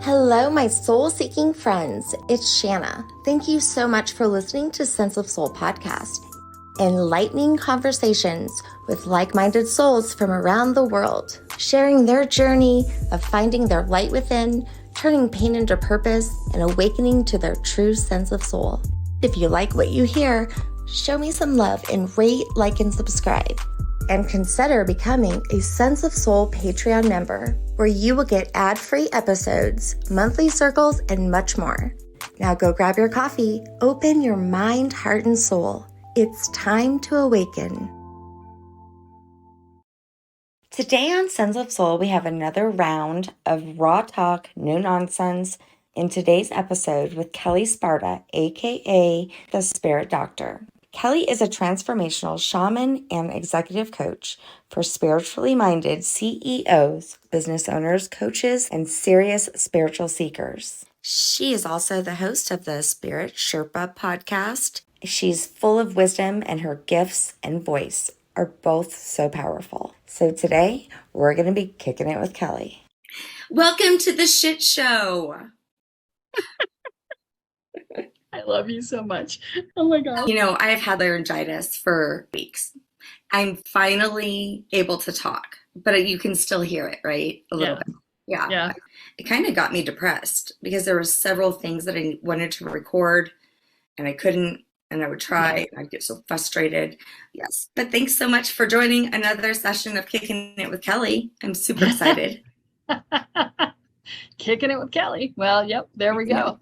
Hello, my soul-seeking friends. It's Shanna. Thank you so much for listening to Sense of Soul podcast. Enlightening conversations with like-minded souls from around the world, sharing their journey of finding their light within, turning pain into purpose, and awakening to their true sense of soul. If you like what you hear, show me some love and rate, like, and subscribe. And consider becoming a Sense of Soul Patreon member, where you will get ad-free episodes, monthly circles, and much more. Now go grab your coffee, open your mind, heart, and soul. It's time to awaken. Today on Sense of Soul, we have another round of raw talk, no nonsense, in today's episode with Kelle Sparta, aka the Spirit Doctor. Kelle is a transformational shaman and executive coach for spiritually minded CEOs, business owners, coaches, and serious spiritual seekers. She is also the host of the Spirit Sherpa podcast. She's full of wisdom, and her gifts and voice are both so powerful. So today, we're going to be kicking it with Kelle. Welcome to the shit show. I love you so much. Oh my God. You know, I have had laryngitis for weeks. I'm finally able to talk, but you can still hear it, right? A little bit. Yeah. It kind of got me depressed because there were several things that I wanted to record and I couldn't, and I would try and I'd get so frustrated. Yes. But thanks so much for joining another session of Kicking It with Kelle. I'm super excited. Kicking it with Kelle. Well, yep, there we go.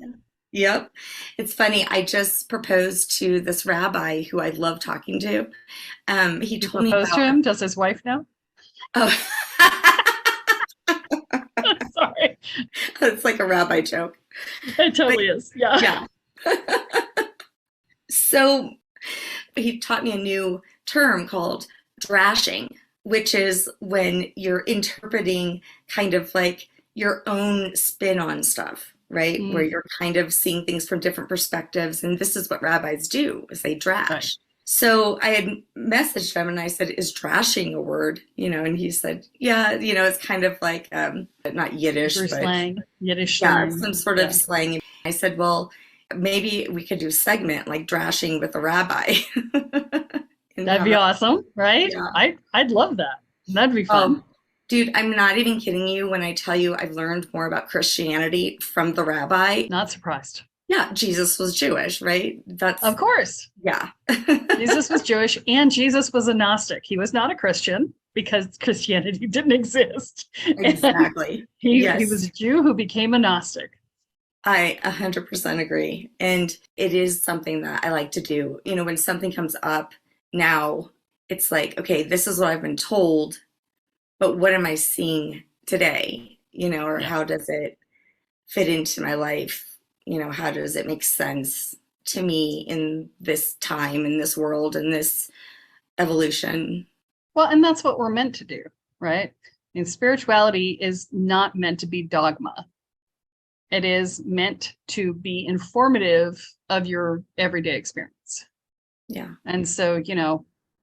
Yep. It's funny. I just proposed to this rabbi who I love talking to. He told me proposed to him. Does his wife know? Oh, sorry. It's like a rabbi joke. It totally is. Yeah. So he taught me a new term called drashing, which is when you're interpreting kind of like your own spin on stuff. Right? Where you're kind of seeing things from different perspectives. And this is what rabbis do, is they drash. Right. So I had messaged him and I said, is drashing a word? And he said, yeah, it's kind of like, not Yiddish, but slang. Yiddish slang. Yeah, some sort of slang. I said, well, maybe we could do a segment like drashing with a rabbi. That'd be awesome, right? Yeah. I'd love that. That'd be fun. Dude, I'm not even kidding you when I tell you I've learned more about Christianity from the rabbi. Not surprised. Yeah, Jesus was Jewish, right? Of course. Yeah. Jesus was Jewish, and Jesus was a Gnostic. He was not a Christian because Christianity didn't exist. Exactly. He was a Jew who became a Gnostic. I 100% agree. And it is something that I like to do. When something comes up now, it's like, okay, this is what I've been told. But what am I seeing today, or how does it fit into my life? How does it make sense to me in this time, in this world, in this evolution? Well, and that's what we're meant to do, right? Spirituality is not meant to be dogma. It is meant to be informative of your everyday experience. Yeah. And so,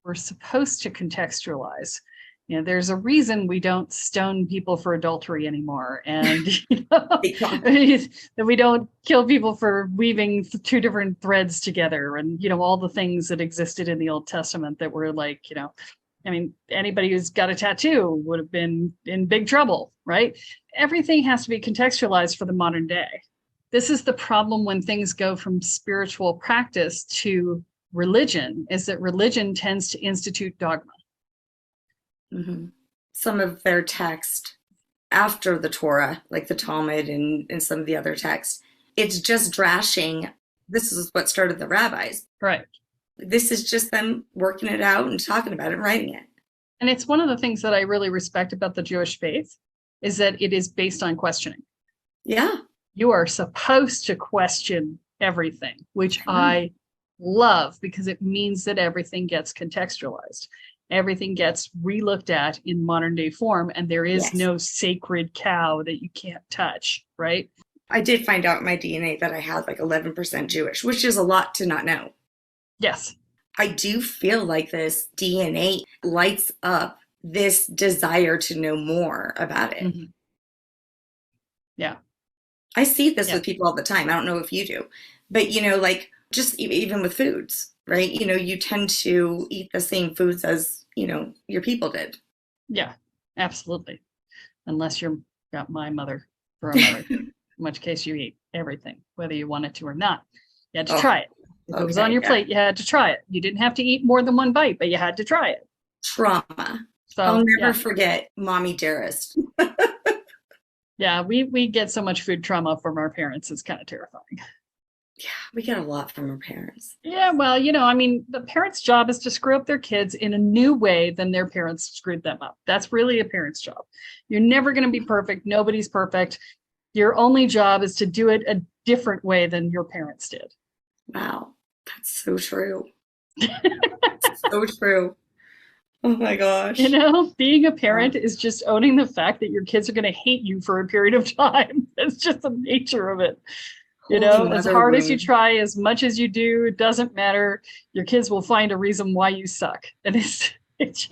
we're supposed to contextualize. There's a reason we don't stone people for adultery anymore, and that we don't kill people for weaving two different threads together, and all the things that existed in the Old Testament that were like, anybody who's got a tattoo would have been in big trouble, right? Everything has to be contextualized for the modern day. This is the problem when things go from spiritual practice to religion, is that religion tends to institute dogma. Mm-hmm. Some of their text after the Torah, like the Talmud and some of the other texts, it's just drashing. This is what started the rabbis. Right. This is just them working it out and talking about it and writing it. And it's one of the things that I really respect about the Jewish faith is that it is based on questioning. Yeah. You are supposed to question everything, which I love because it means that everything gets contextualized. Everything gets relooked at in modern day form, and there is no sacred cow that you can't touch, right? I did find out in my DNA that I had like 11% Jewish, which is a lot to not know. Yes. I do feel like this DNA lights up this desire to know more about it. Mm-hmm. Yeah. I see this with people all the time. I don't know if you do, but like just even with foods, right? You tend to eat the same foods as, your people did. Yeah, absolutely. Unless you're got my mother for a mother, in which case you eat everything, whether you wanted to or not. You had to try it. If it was on your plate, you had to try it. You didn't have to eat more than one bite, but you had to try it. Trauma. So I'll never forget Mommy Dearest. Yeah, we get so much food trauma from our parents. It's kind of terrifying. Yeah, we get a lot from our parents. Yeah, well, I mean, the parents' job is to screw up their kids in a new way than their parents screwed them up. That's really a parent's job. You're never going to be perfect. Nobody's perfect. Your only job is to do it a different way than your parents did. Wow, that's so true. So true. Oh my gosh. Being a parent is just owning the fact that your kids are going to hate you for a period of time. It's just the nature of it. As hard as you try, as much as you do, it doesn't matter. Your kids will find a reason why you suck. And it's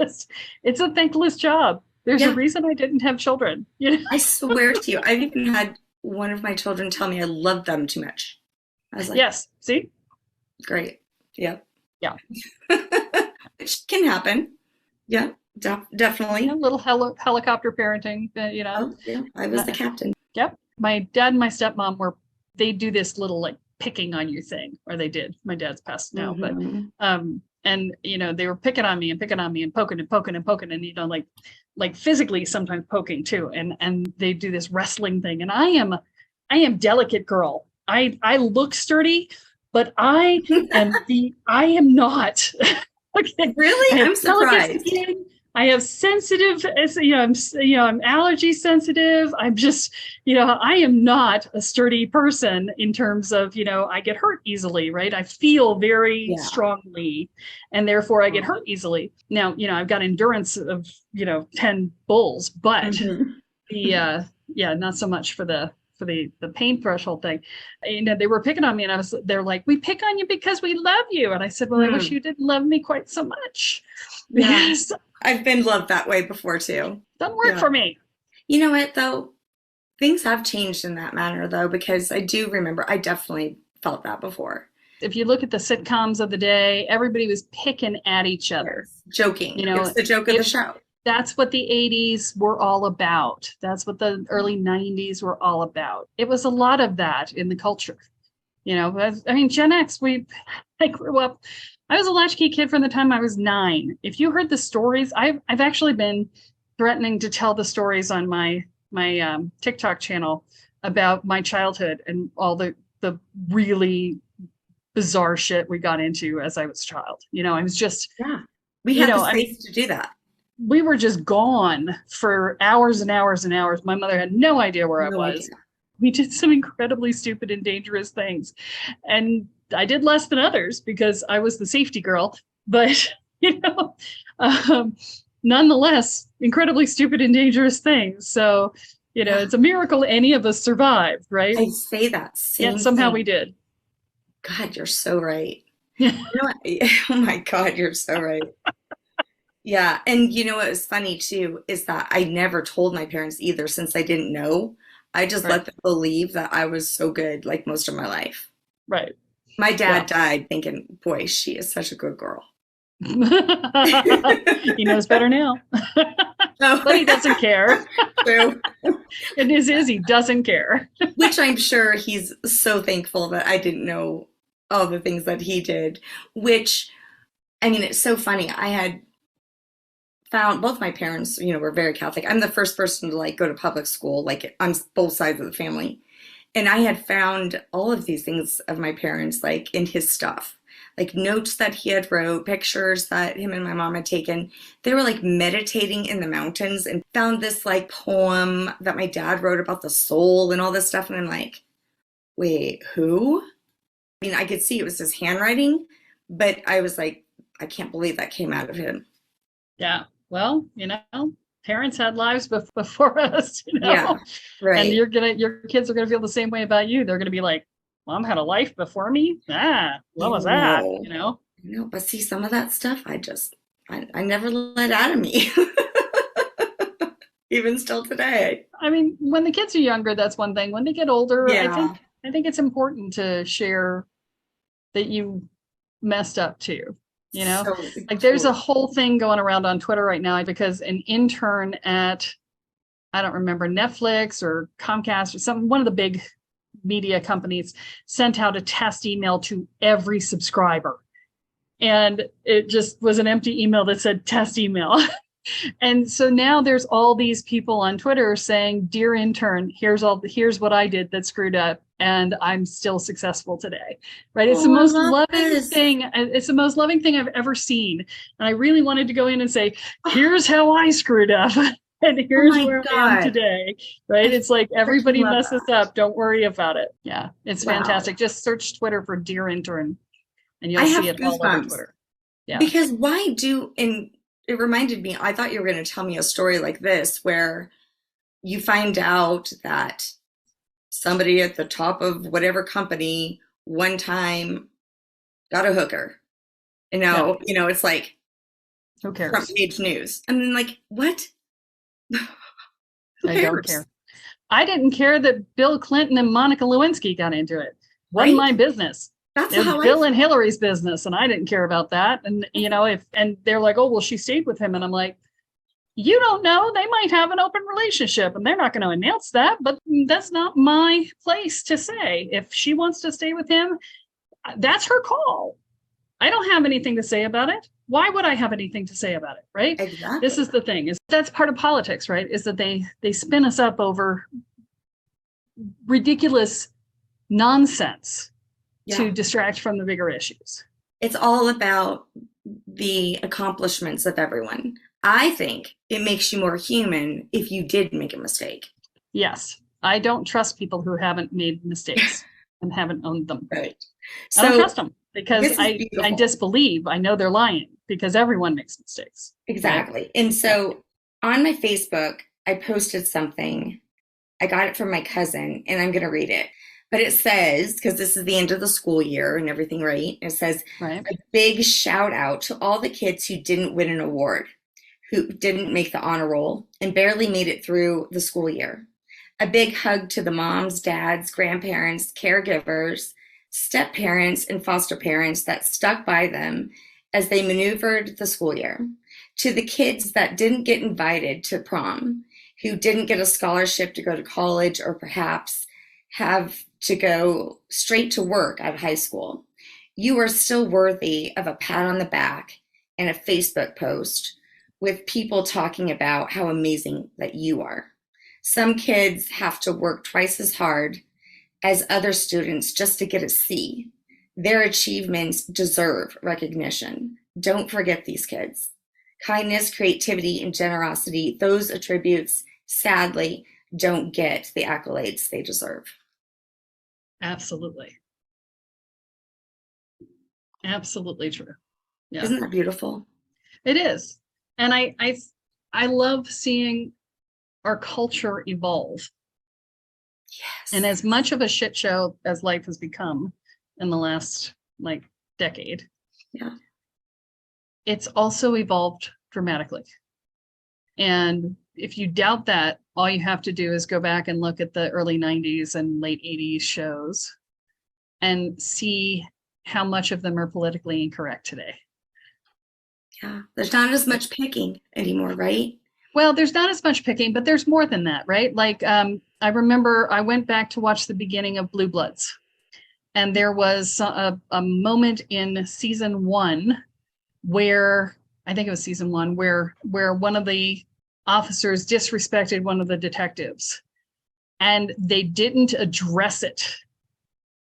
a thankless job. There's a reason I didn't have children. I swear to you, I've even had one of my children tell me I love them too much. I was like, yes, see? Great. Yep. Yeah. Which can happen. Yeah, definitely. A little helicopter parenting, Oh, yeah, I was the captain. Yep. My dad and my stepmom they do this little like picking on you thing, or they did. My dad's passed now, but and they were picking on me and poking and poking and poking and like physically sometimes poking too, and they do this wrestling thing, and I am delicate girl. I look sturdy, but I am not. Okay. Really? I'm surprised. I have sensitive, I'm allergy sensitive. I'm just, I am not a sturdy person in terms of, I get hurt easily, right? I feel very strongly, and therefore I get hurt easily. Now, I've got endurance of, 10 bulls, but not so much for the pain threshold thing. They were picking on me, and they're like, we pick on you because we love you. And I said, well, I wish you didn't love me quite so much. Yes. I've been loved that way before too. Doesn't work for me. You know what though? Things have changed in that manner though, because I do remember I definitely felt that before. If you look at the sitcoms of the day, everybody was picking at each other. Joking. It's the joke of the show. That's what the 80s were all about. That's what the early 90s were all about. It was a lot of that in the culture. I mean, Gen X, I grew up, I was a latchkey kid from the time I was 9. If you heard the stories, I've actually been threatening to tell the stories on my TikTok channel about my childhood and all the really bizarre shit we got into as I was a child. I was just, we had the space to do that. We were just gone for hours and hours and hours. My mother had no idea where I was. We did some incredibly stupid and dangerous things. And I did less than others because I was the safety girl. But, nonetheless, incredibly stupid and dangerous things. So, it's a miracle any of us survived, right? I say that. Yet somehow we did. God, you're so right. Oh my God, you're so right. Yeah. And what was funny too is that I never told my parents either, since I didn't know. I just let them believe that I was so good like most of my life. Right. My dad died thinking, boy, she is such a good girl. He knows better now. But he doesn't care. True. It is he doesn't care. Which I'm sure he's so thankful that I didn't know all the things that he did. Which, I mean, it's so funny. I had found both my parents, were very Catholic. I'm the first person to go to public school, on both sides of the family. And I had found all of these things of my parents, in his stuff, notes that he had wrote, pictures that him and my mom had taken. They were meditating in the mountains, and found this poem that my dad wrote about the soul and all this stuff. And I'm like, wait, who? I mean, I could see it was his handwriting, but I was like, I can't believe that came out of him. Yeah. Well, parents had lives before us, Yeah, right. And your kids are gonna feel the same way about you. They're gonna be like, Mom had a life before me. What was that? No, but see, some of that stuff I never let out of me. even still today. I mean, when the kids are younger, that's one thing. When they get older, Yeah. I think it's important to share that you messed up too. You know, So like there's a whole thing going around on Twitter right now because an intern at, I don't remember, Netflix or Comcast or something, one of the big media companies sent out a test email to every subscriber. And it just was an empty email that said test email. And so now there's all these people on Twitter saying, "Dear intern, here's what I did that screwed up, and I'm still successful today." Right? It's the most loving thing. It's the most loving thing I've ever seen. And I really wanted to go in and say, "Here's how I screwed up." And here's where I am today, right? It's like everybody messes up. Don't worry about it. Yeah, it's fantastic. Just search Twitter for "Dear Intern," and you'll see it all over Twitter. Yeah. Because it reminded me, I thought you were going to tell me a story like this, where you find out that somebody at the top of whatever company one time got a hooker. And now, it's like, who cares? Front page news. And then like, what? I don't care. I didn't care that Bill Clinton and Monica Lewinsky got into it. Wasn't my business. That's how Bill and Hillary's business, and I didn't care about that. And and they're like, "Oh, well, she stayed with him," and I'm like, "You don't know. They might have an open relationship, and they're not going to announce that. But that's not my place to say. If she wants to stay with him, that's her call. I don't have anything to say about it. Why would I have anything to say about it, right?" Exactly. This is the thing. That's part of politics, right? Is that they spin us up over ridiculous nonsense to distract from the bigger issues. It's all about the accomplishments of everyone. I think it makes you more human if you did make a mistake. Yes. I don't trust people who haven't made mistakes and haven't owned them. Right. I don't trust them because I disbelieve. I know they're lying because everyone makes mistakes. Exactly. Right? And so on my Facebook, I posted something. I got it from my cousin, and I'm going to read it. But it says, because this is the end of the school year and everything, right? It says, a big shout out to all the kids who didn't win an award, who didn't make the honor roll, and barely made it through the school year. A big hug to the moms, dads, grandparents, caregivers, step-parents, and foster parents that stuck by them as they maneuvered the school year. To the kids that didn't get invited to prom, who didn't get a scholarship to go to college, or perhaps have to go straight to work out of high school. You are still worthy of a pat on the back and a Facebook post with people talking about how amazing that you are. Some kids have to work twice as hard as other students just to get a C. Their achievements deserve recognition. Don't forget these kids. Kindness, creativity, and generosity, those attributes, sadly, don't get the accolades they deserve. Absolutely. Absolutely true. Yeah. Isn't that beautiful? It is. And I love seeing our culture evolve. Yes. And as much of a shit show as life has become in the last decade, it's also evolved dramatically. And if you doubt that, all you have to do is go back and look at the early 90s and late 80s shows and see how much of them are politically incorrect today. Yeah, there's not as much picking anymore, right? Well, there's not as much picking, but there's more than that, right? Like, I remember I went back to watch the beginning of Blue Bloods, and there was a moment in season 1 where, I think it was season 1, where one of the officers disrespected one of the detectives, and they didn't address it.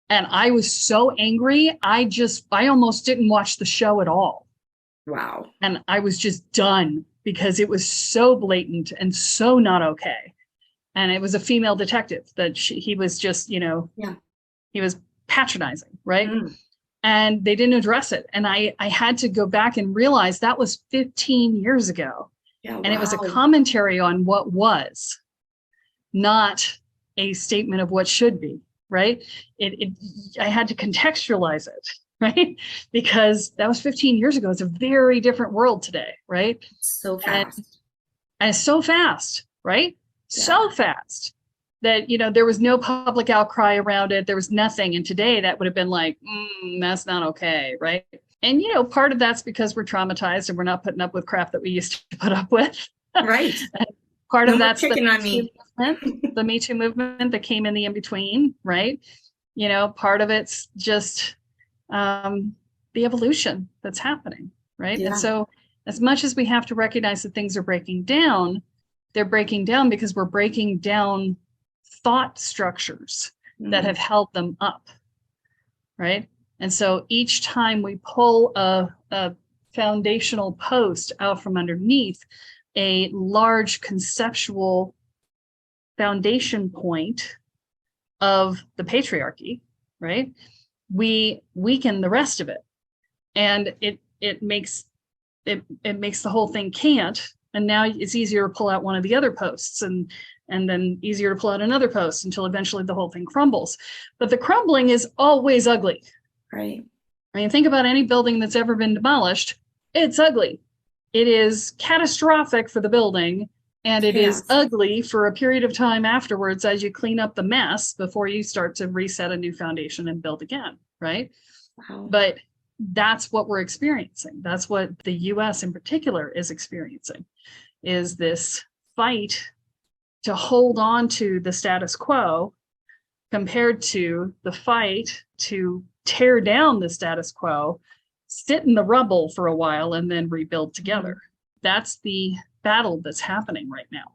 And I was so angry, I almost didn't watch the show at all. Wow. And I was just done because it was so blatant and so not okay. And it was a female detective that he was just, he was patronizing, right? Mm. And they didn't address it. And I had to go back and realize that was 15 years ago. Yeah, wow. And it was a commentary on what was, not a statement of what should be, right? I had to contextualize it, right? Because that was 15 years ago. It's a very different world today, right? So fast. And it's so fast. right? So fast that, there was no public outcry around it. There was nothing. And today that would have been like, that's not okay, right? And, part of that's because we're traumatized and we're not putting up with crap that we used to put up with. Right. Part No of more that's chicken on me. the Me Too movement that came in the in-between, right? Part of it's just the evolution that's happening, right? Yeah. And so as much as we have to recognize that things are breaking down, they're breaking down because we're breaking down thought structures that have held them up, right? And so each time we pull a foundational post out from underneath a large conceptual foundation point of the patriarchy, right? We weaken the rest of it. And it makes the whole thing can't. And now it's easier to pull out one of the other posts and then easier to pull out another post until eventually the whole thing crumbles. But the crumbling is always ugly. Right. I mean, think about any building that's ever been demolished. It's ugly. It is catastrophic for the building, and it is ugly for a period of time afterwards as you clean up the mess before you start to reset a new foundation and build again, right? Wow. But that's what we're experiencing. That's what the US in particular is experiencing, is this fight to hold on to the status quo compared to the fight to tear down the status quo, sit in the rubble for a while, and then rebuild together. That's the battle that's happening right now,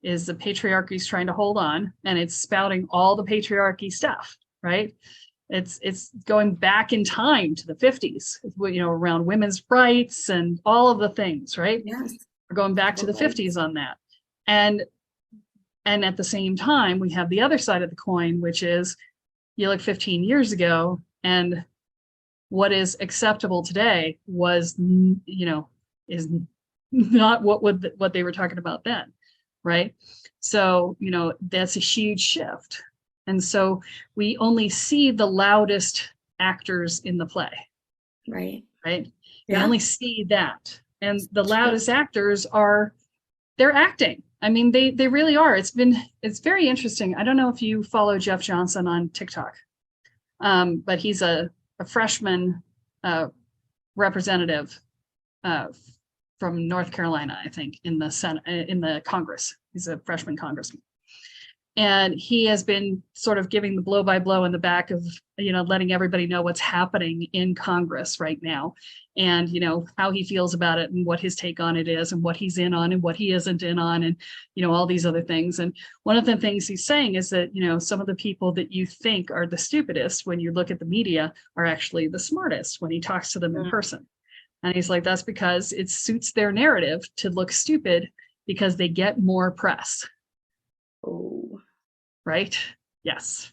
is the patriarchy is trying to hold on, and it's spouting all the patriarchy stuff, right? It's going back in time to the 50s, around women's rights and all of the things, right? Yes. We're going back to the 50s on that. And at the same time, we have the other side of the coin, which is you look 15 years ago and what is acceptable today was, is not what they were talking about then, right? So, that's a huge shift. And so we only see the loudest actors in the play. Right. Right. Yeah. We only see that. And the loudest actors they're acting. I mean, they really are. It's very interesting. I don't know if you follow Jeff Johnson on TikTok, but he's a freshman representative from North Carolina, I think, in the Senate, in the Congress. He's a freshman congressman. And he has been sort of giving the blow by blow in the back of, letting everybody know what's happening in Congress right now and, how he feels about it and what his take on it is and what he's in on and what he isn't in on and, all these other things. And one of the things he's saying is that, some of the people that you think are the stupidest when you look at the media are actually the smartest when he talks to them in person. And he's like, that's because it suits their narrative to look stupid because they get more press. Oh. Right? Yes.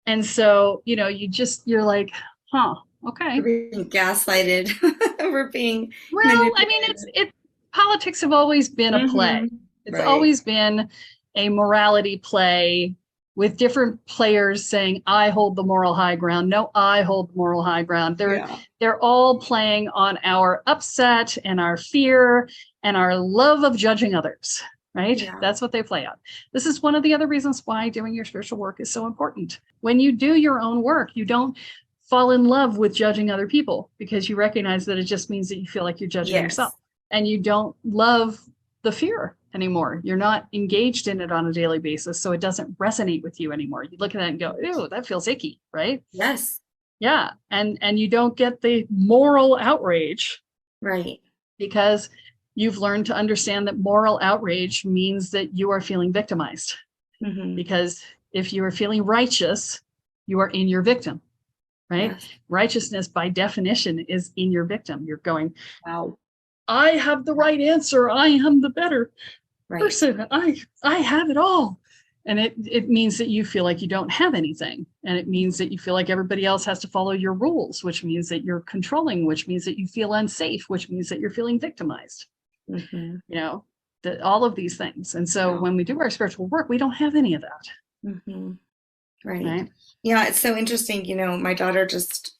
And so, you're like, okay. We're being gaslighted. We're being I mean, politics have always been a play. It's always been a morality play with different players saying, I hold the moral high ground. No, I hold the moral high ground. They're all playing on our upset and our fear and our love of judging others. Right? Yeah. That's what they play on. This is one of the other reasons why doing your spiritual work is so important. When you do your own work, you don't fall in love with judging other people because you recognize that it just means that you feel like you're judging yourself. And you don't love the fear anymore. You're not engaged in it on a daily basis, so it doesn't resonate with you anymore. You look at that and go, ew, that feels icky, right? Yes. Yeah. And you don't get the moral outrage. Right. Because you've learned to understand that moral outrage means that you are feeling victimized. Because if you are feeling righteous, you are in your victim, right? Yes. Righteousness by definition is in your victim. You're going, wow, I have the right answer. I am the better person. I have it all. And it means that you feel like you don't have anything. And it means that you feel like everybody else has to follow your rules, which means that you're controlling, which means that you feel unsafe, which means that you're feeling victimized. All of these things. And so when we do our spiritual work, we don't have any of that. Right. Yeah, it's so interesting. My daughter just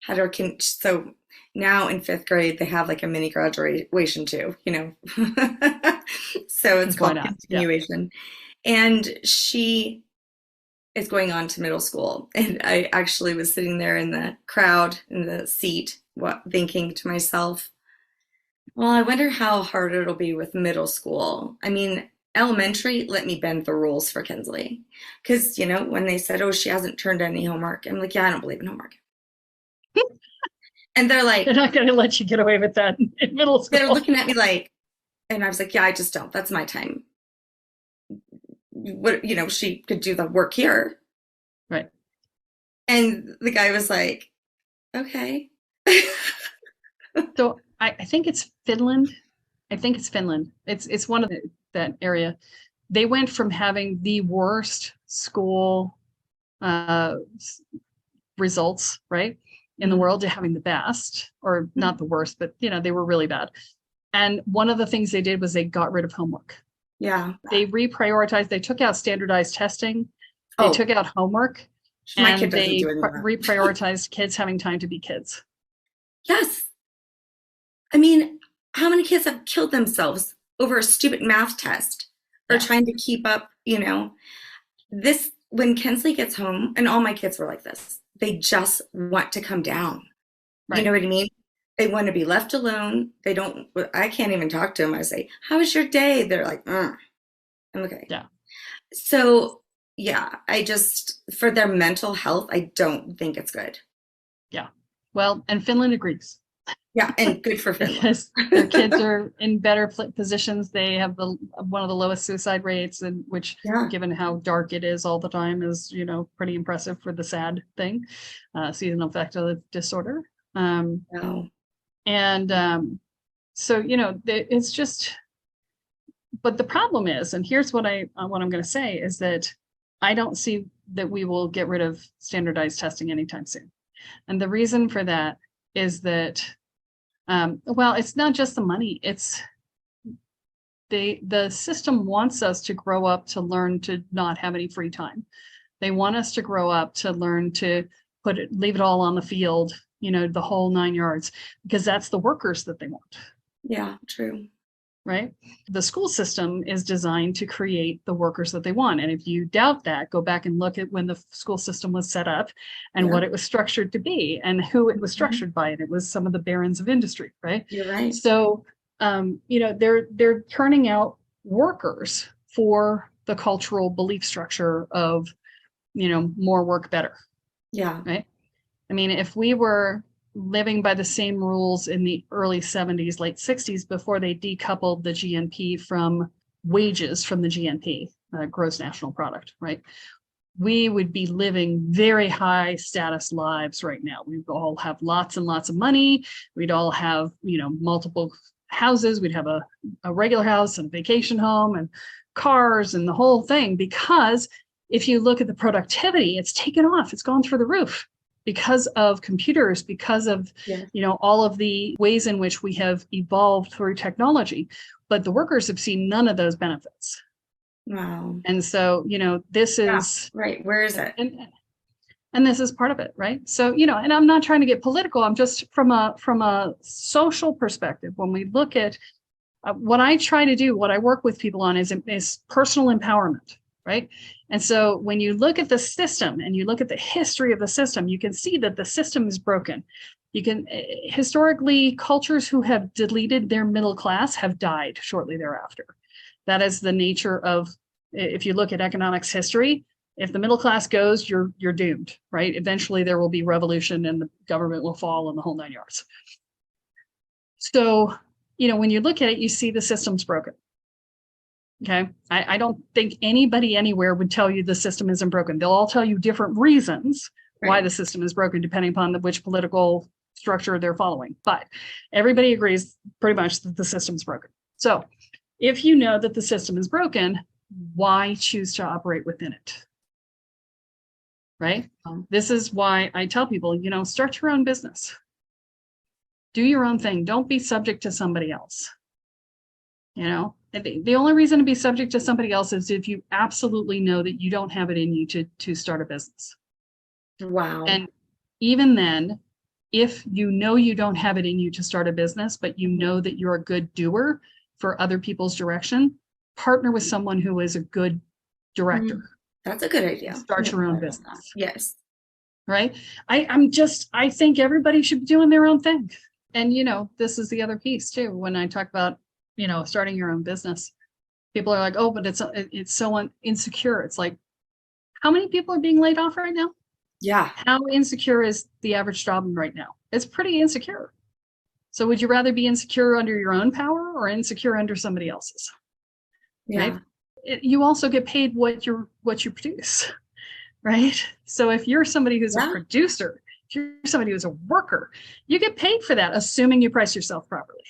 had her so now in 5th grade they have like a mini graduation too. So it's Why called not? continuation. And she is going on to middle school. And I actually was sitting there in the crowd, in the seat, thinking to myself, well, I wonder how hard it'll be with middle school. I mean, elementary, let me bend the rules for Kinsley. Because, when they said, oh, she hasn't turned any homework, I'm like, yeah, I don't believe in homework. And they're like, They're not going to let you get away with that in middle school. They're looking at me like, and I was like, yeah, I just don't. That's my time. What, she could do the work here. Right. And the guy was like, okay. So I think it's Finland. It's one of that area. They went from having the worst school results, right, in the world to having the best, or not the worst, but they were really bad. And one of the things they did was they got rid of homework. Yeah. They reprioritized. They took out standardized testing. They took out homework. My kid and doesn't they do any of that. reprioritized kids having time to be kids. Yes. I mean, how many kids have killed themselves over a stupid math test or trying to keep up, This, when Kinsley gets home, and all my kids were like this, they just want to come down. Right. You know what I mean? They want to be left alone. I can't even talk to them. I say, how was your day? They're like, I'm okay. Yeah. So, yeah, for their mental health, I don't think it's good. Yeah. Well, and Finland agrees. Yeah, and good for Finland. Because their kids are in better positions. They have one of the lowest suicide rates, and which, given how dark it is all the time, is pretty impressive for the sad thing, seasonal affective disorder. And so it's just. But the problem is, and here's what I'm going to say, is that I don't see that we will get rid of standardized testing anytime soon. And the reason for that is that, it's not just the money. It's the system wants us to grow up to learn to not have any free time. They want us to grow up to learn to leave it all on the field, the whole 9 yards, because that's the workers that they want. Yeah, true. Right? The school system is designed to create the workers that they want. And if you doubt that, go back and look at when the school system was set up and what it was structured to be and who it was structured by. And it was some of the barons of industry, right? You're right. So, they're turning out workers for the cultural belief structure of, more work, better. Yeah. Right. I mean, if we were living by the same rules in the early 70s, late 60s, before they decoupled the GNP from wages from the GNP, gross national product, right? We would be living very high status lives right now. We'd all have lots and lots of money. We'd all have, multiple houses. We'd have a regular house and a vacation home and cars and the whole thing, because if you look at the productivity, it's taken off. It's gone through the roof. Because of computers, because of, all of the ways in which we have evolved through technology. But the workers have seen none of those benefits. Wow. And so, this is... Right. Where is it? And this is part of it, right? So, and I'm not trying to get political. I'm just from a social perspective. When we look at what I try to do, what I work with people on is personal empowerment. Right. And so when you look at the system and you look at the history of the system, you can see that the system is broken. You can historically, cultures who have deleted their middle class have died shortly thereafter. That is the nature of, if you look at economics history, if the middle class goes, you're doomed. Right. Eventually there will be revolution and the government will fall and the whole 9 yards. So, when you look at it, you see the system's broken. Okay. I don't think anybody anywhere would tell you the system isn't broken. They'll all tell you different reasons why the system is broken, depending upon which political structure they're following. But everybody agrees pretty much that the system's broken. So if you know that the system is broken, why choose to operate within it? Right? This is why I tell people, start your own business. Do your own thing. Don't be subject to somebody else. The only reason to be subject to somebody else is if you absolutely know that you don't have it in you to start a business. Wow. And even then, if you know you don't have it in you to start a business, but you know that you're a good doer, for other people's direction, partner with someone who is a good director. That's a good idea. Start your own business. Yes. Right. I think everybody should be doing their own thing. And, this is the other piece too. When I talk about, starting your own business, people are like, oh, but it's so insecure. It's like, how many people are being laid off right now? Yeah. How insecure is the average job right now? It's pretty insecure. So would you rather be insecure under your own power or insecure under somebody else's? Yeah. Right? You also get paid what you produce, right? So if you're somebody who's a producer, if you're somebody who's a worker, you get paid for that, assuming you price yourself properly,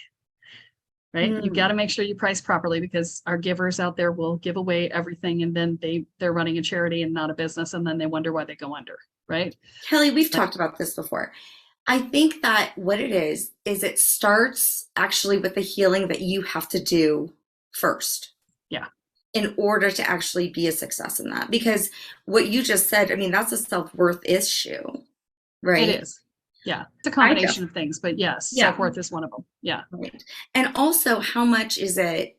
right? You got to make sure you price properly, because our givers out there will give away everything, and then they're running a charity and not a business, and then they wonder why they go under, right? Kelly, we've talked about this before. I think that what it is it starts actually with the healing that you have to do first. Yeah. In order to actually be a success in that. Because what you just said, that's a self-worth issue, right? It is. Yeah. It's a combination of things, but yes, self-worth is one of them. Yeah. Right. And also, how much is it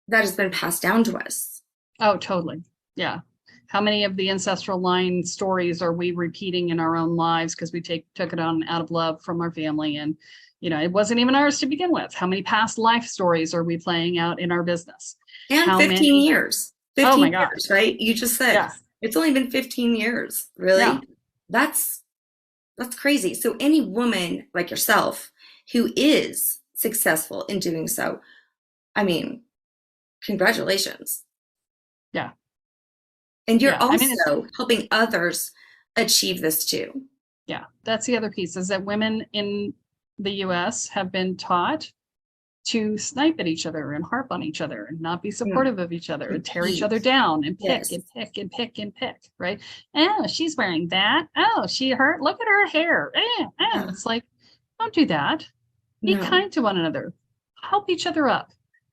that has been passed down to us? Oh, totally. Yeah. How many of the ancestral line stories are we repeating in our own lives because we took it on out of love from our family, and it wasn't even ours to begin with? How many past life stories are we playing out in our business? And 15 years. 15 my God. years, right? You just said it's only been 15 years. Really? Yeah. That's crazy. So any woman like yourself who is successful in doing so, congratulations. Yeah. And you're also helping others achieve this too. Yeah. That's the other piece, is that women in the US have been taught to snipe at each other and harp on each other and not be supportive of each other and tear each other down and pick and pick and pick and pick, right? Oh, she's wearing that. Oh, look at her hair. It's like, don't do that. Be kind to one another. Help each other up.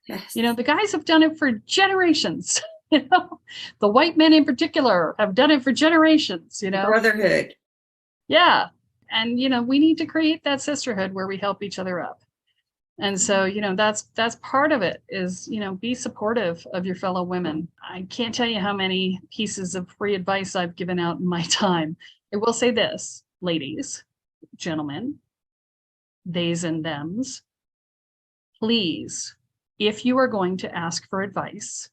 Yes. The guys have done it for generations. The white men in particular have done it for generations, Brotherhood. Yeah. And, we need to create that sisterhood where we help each other up. And so, that's part of it is, be supportive of your fellow women. I can't tell you how many pieces of free advice I've given out in my time. I will say this, ladies, gentlemen, theys and thems, please, if you are going to ask for advice,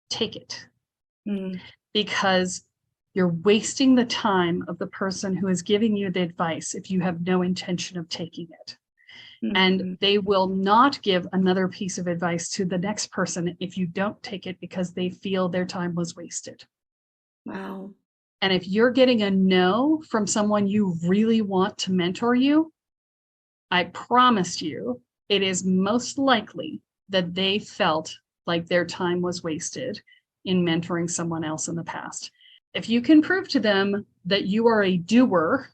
take it. Because you're wasting the time of the person who is giving you the advice if you have no intention of taking it. And they will not give another piece of advice to the next person if you don't take it, because they feel their time was wasted. Wow. And if you're getting a no from someone you really want to mentor you, I promise you, it is most likely that they felt like their time was wasted in mentoring someone else in the past. If you can prove to them that you are a doer,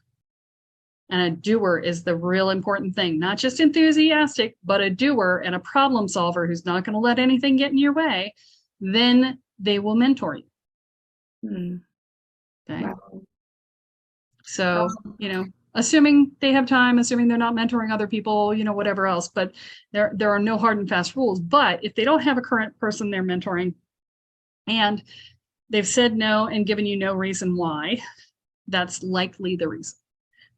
and a doer is the real important thing, not just enthusiastic, but a doer and a problem solver who's not going to let anything get in your way, then they will mentor you. Okay. Wow. So, assuming they have time, assuming they're not mentoring other people, whatever else, but there are no hard and fast rules. But if they don't have a current person they're mentoring and they've said no and given you no reason why, that's likely the reason.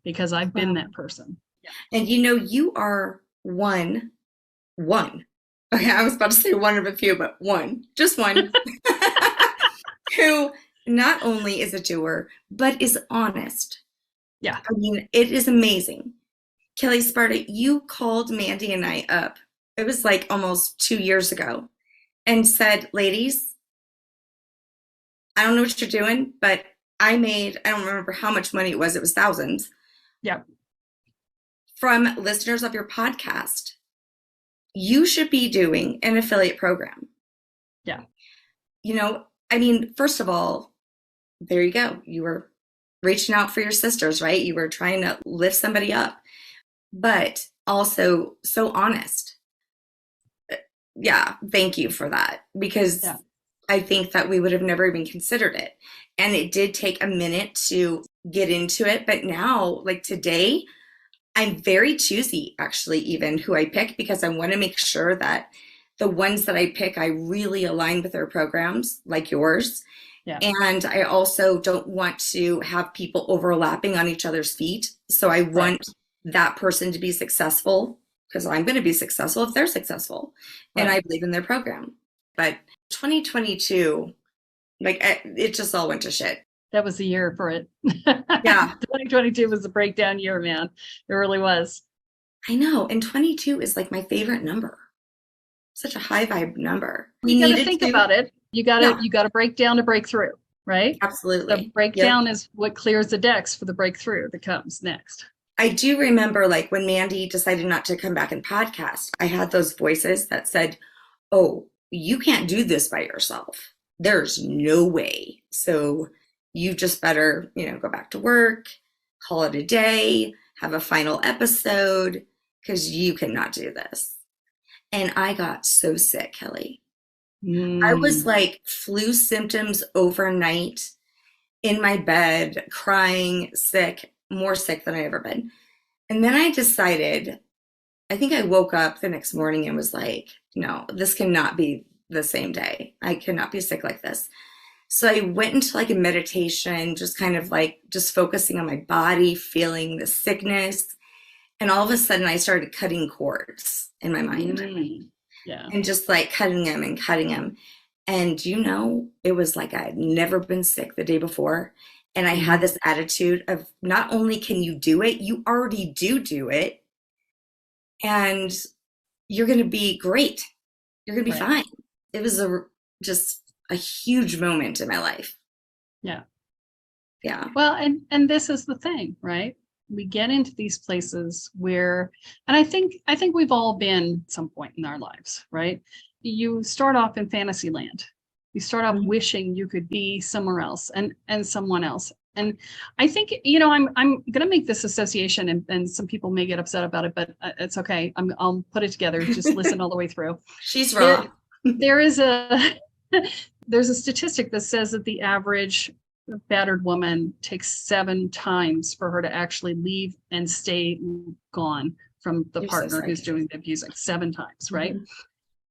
Because I've been that person. Yeah. And you are one. Okay, I was about to say one of a few, but just one, who not only is a doer, but is honest. Yeah. It is amazing. Kelle Sparta, you called Mandy and I up. It was like almost 2 years ago, and said, ladies, I don't know what you're doing, but I don't remember how much money it was thousands. Yeah. From listeners of your podcast. You should be doing an affiliate program. Yeah. First of all, there you go. You were reaching out for your sisters, right? You were trying to lift somebody up, but also so honest. Yeah. Thank you for that, because I think that we would have never even considered it. And it did take a minute to get into it. But now, like today, I'm very choosy, actually, even who I pick, because I want to make sure that the ones that I pick, I really align with their programs like yours. Yeah. And I also don't want to have people overlapping on each other's feet. So I want that person to be successful because I'm going to be successful if they're successful. And I believe in their program. But 2022, like it just all went to shit. That was the year for it. Yeah. 2022 was a breakdown year, man. It really was. I know. And 22 is like my favorite number. Such a high vibe number. You got to think about it. You got to break down to break through, right? Absolutely. The breakdown is what clears the decks for the breakthrough that comes next. I do remember like when Mandy decided not to come back and podcast, I had those voices that said, oh, you can't do this by yourself. There's no way. So you just better, go back to work, call it a day, have a final episode, because you cannot do this. And I got so sick, Kelly. I was like flu symptoms overnight in my bed, crying, sick, more sick than I ever been. And then I decided, I think I woke up the next morning and was like, no, this cannot be the same day. I cannot be sick like this. So I went into like a meditation, just kind of like just focusing on my body, feeling the sickness. And all of a sudden I started cutting cords in my mind. Yeah. And just like cutting them and cutting them. And it was like I had never been sick the day before. And I had this attitude of not only can you do it, you already do it. And you're going to be great. You're going to be fine. It was just a huge moment in my life. Yeah. Yeah. Well, and this is the thing, right? We get into these places where, and I think we've all been at some point in our lives, right? You start off in fantasy land. You start off wishing you could be somewhere else and someone else. And I think, I'm going to make this association and some people may get upset about it, but it's okay. I'll put it together. Just listen all the way through. She's wrong. There's a statistic that says that the average battered woman takes 7 times for her to actually leave and stay gone from the partner who's doing the abusing. 7 times, right?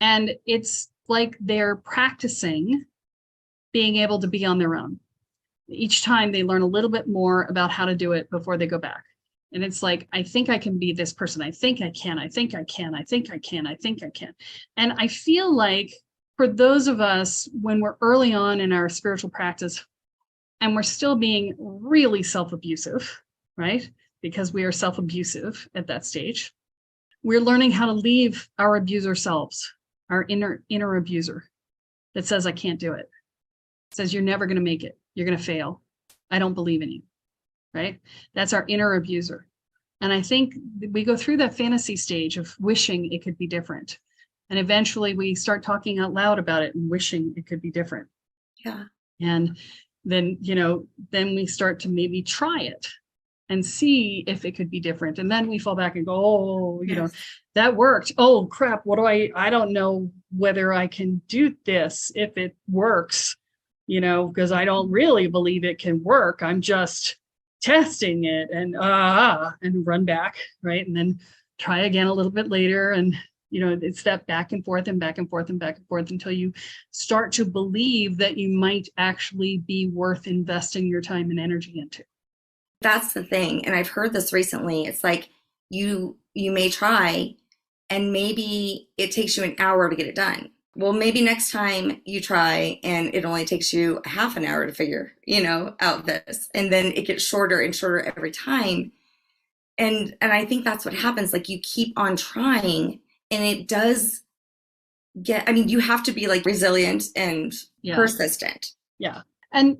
And it's like they're practicing being able to be on their own. Each time they learn a little bit more about how to do it before they go back. And it's like, I think I can be this person. I think I can. I think I can. I think I can. I think I can. And I feel like for those of us, when we're early on in our spiritual practice, and we're still being really self-abusive, right? Because we are self-abusive at that stage. We're learning how to leave our abuser selves, our inner abuser that says, I can't do it. Says, you're never going to make it. You're going to fail. I don't believe in you, right? That's our inner abuser. And I think we go through that fantasy stage of wishing it could be different. And eventually we start talking out loud about it and wishing it could be different. Yeah. And then we start to maybe try it and see if it could be different. And then we fall back and go, oh, that worked. Oh, crap. What do I don't know whether I can do this if it works, because I don't really believe it can work. I'm just testing it and run back. Right. And then try again a little bit later. And it's that back and forth and back and forth and back and forth until you start to believe that you might actually be worth investing your time and energy into. That's the thing. And I've heard this recently. It's like you may try and maybe it takes you an hour to get it done. Well, maybe next time you try and it only takes you a half an hour to figure, out this. And then it gets shorter and shorter every time. And I think that's what happens. Like you keep on trying. And it does you have to be like resilient and persistent. Yeah. And,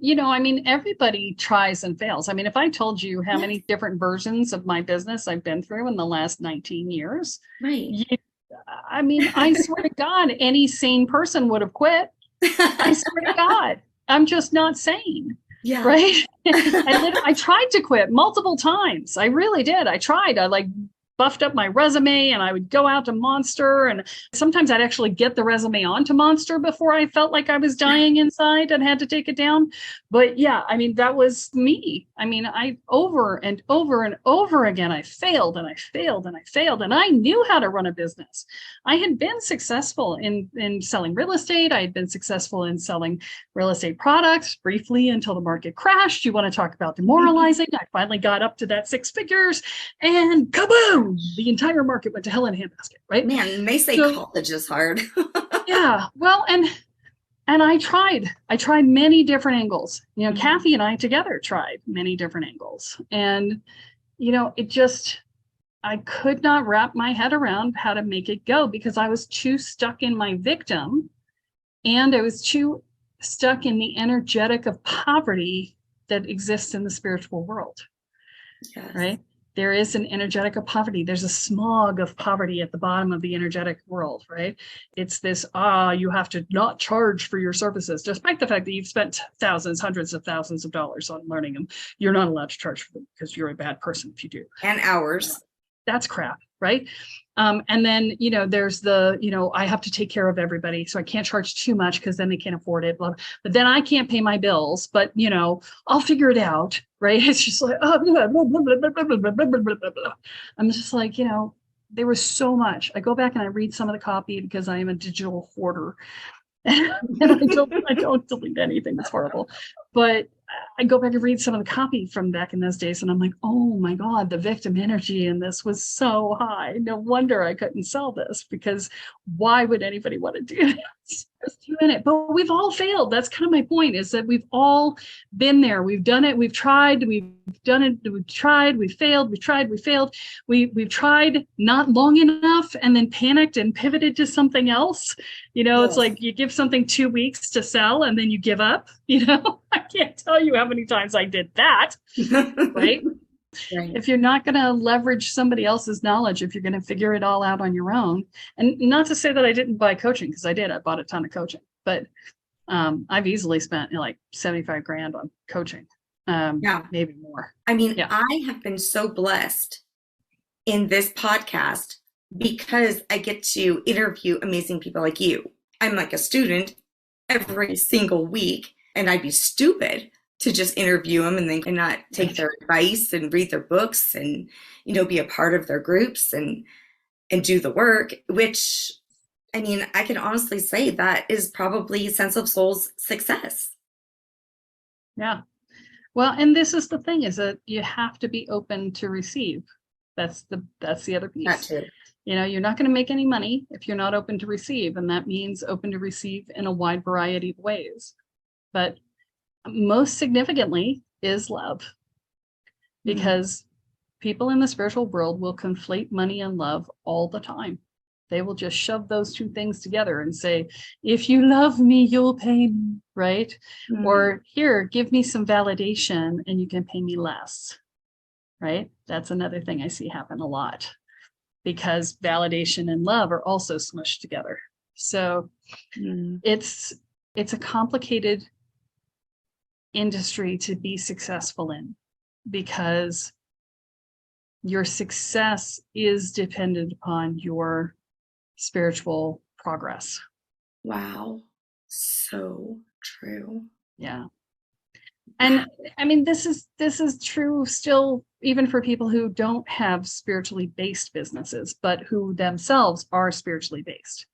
everybody tries and fails. If I told you how many different versions of my business I've been through in the last 19 years, right. I swear to God, any sane person would have quit. I swear to God, I'm just not sane. Yeah. Right. I tried to quit multiple times. I really did. I tried. I buffed up my resume and I would go out to Monster. And sometimes I'd actually get the resume onto Monster before I felt like I was dying inside and had to take it down. But yeah, I mean, that was me. I mean, I over and over and over again, I failed and I failed and I failed. And I knew how to run a business. I had been successful in selling real estate. I had been successful in selling real estate products briefly until the market crashed. You want to talk about demoralizing? I finally got up to that 6 figures and kaboom, the entire market went to hell in a handbasket, right? Man, they say college is hard. Yeah, well, and I tried many different angles. You know, Kathy and I together tried many different angles. And, you know, I could not wrap my head around how to make it go because I was too stuck in my victim and I was too stuck in the energetic of poverty that exists in the spiritual world. Yes. Right? There is an energetic of poverty. There's a smog of poverty at the bottom of the energetic world, right? It's this, you have to not charge for your services, despite the fact that you've spent thousands, hundreds of thousands of dollars on learning them. You're not allowed to charge for them because you're a bad person if you do. And hours. That's crap, right? And then, you know, there's the, you know, I have to take care of everybody. So I can't charge too much because then they can't afford it. But then I can't pay my bills, but, you know, I'll figure it out, right? It's just like, oh, blah, blah, blah, blah, blah, blah, blah, blah, blah. I'm just like, you know, there was so much. I go back and I read some of the copy because I am a digital hoarder. And I don't delete anything. That's horrible. But I go back and read some of the copy from back in those days, and I'm like, oh my God, the victim energy in this was so high. No wonder I couldn't sell this, because why would anybody want to do this? Just do it. But we've all failed. That's kind of my point, is that we've all been there. We've done it. We've tried. We've done it. We've tried. We failed. We tried. We failed. We've tried not long enough and then panicked and pivoted to something else. You know, It's like you give something 2 weeks to sell and then you give up. You know, I can't tell you how many times I did that. Right? Right. If you're not going to leverage somebody else's knowledge, if you're going to figure it all out on your own, and not to say that I didn't buy coaching, because I did, I bought a ton of coaching, but I've easily spent like 75 grand on coaching, maybe more. I mean, I have been so blessed in this podcast because I get to interview amazing people like you. I'm like a student every single week, and I'd be stupid to just interview them and then not take their advice and read their books and, you know, be a part of their groups and do the work, which, I mean, I can honestly say that is probably Sense of Soul's success. Yeah. Well, and this is the thing, is that you have to be open to receive. That's the other piece. That too. You know, you're not going to make any money if you're not open to receive. And that means open to receive in a wide variety of ways. But most significantly is love, because people in the spiritual world will conflate money and love all the time. They will just shove those two things together and say, if you love me, you'll pay me, right? Or here, give me some validation and you can pay me less, right? That's another thing I see happen a lot, because validation and love are also smushed together. So it's a complicated industry to be successful in, because your success is dependent upon your spiritual progress. Wow. So true. Yeah. And I mean, this is true still, even for people who don't have spiritually based businesses, but who themselves are spiritually based,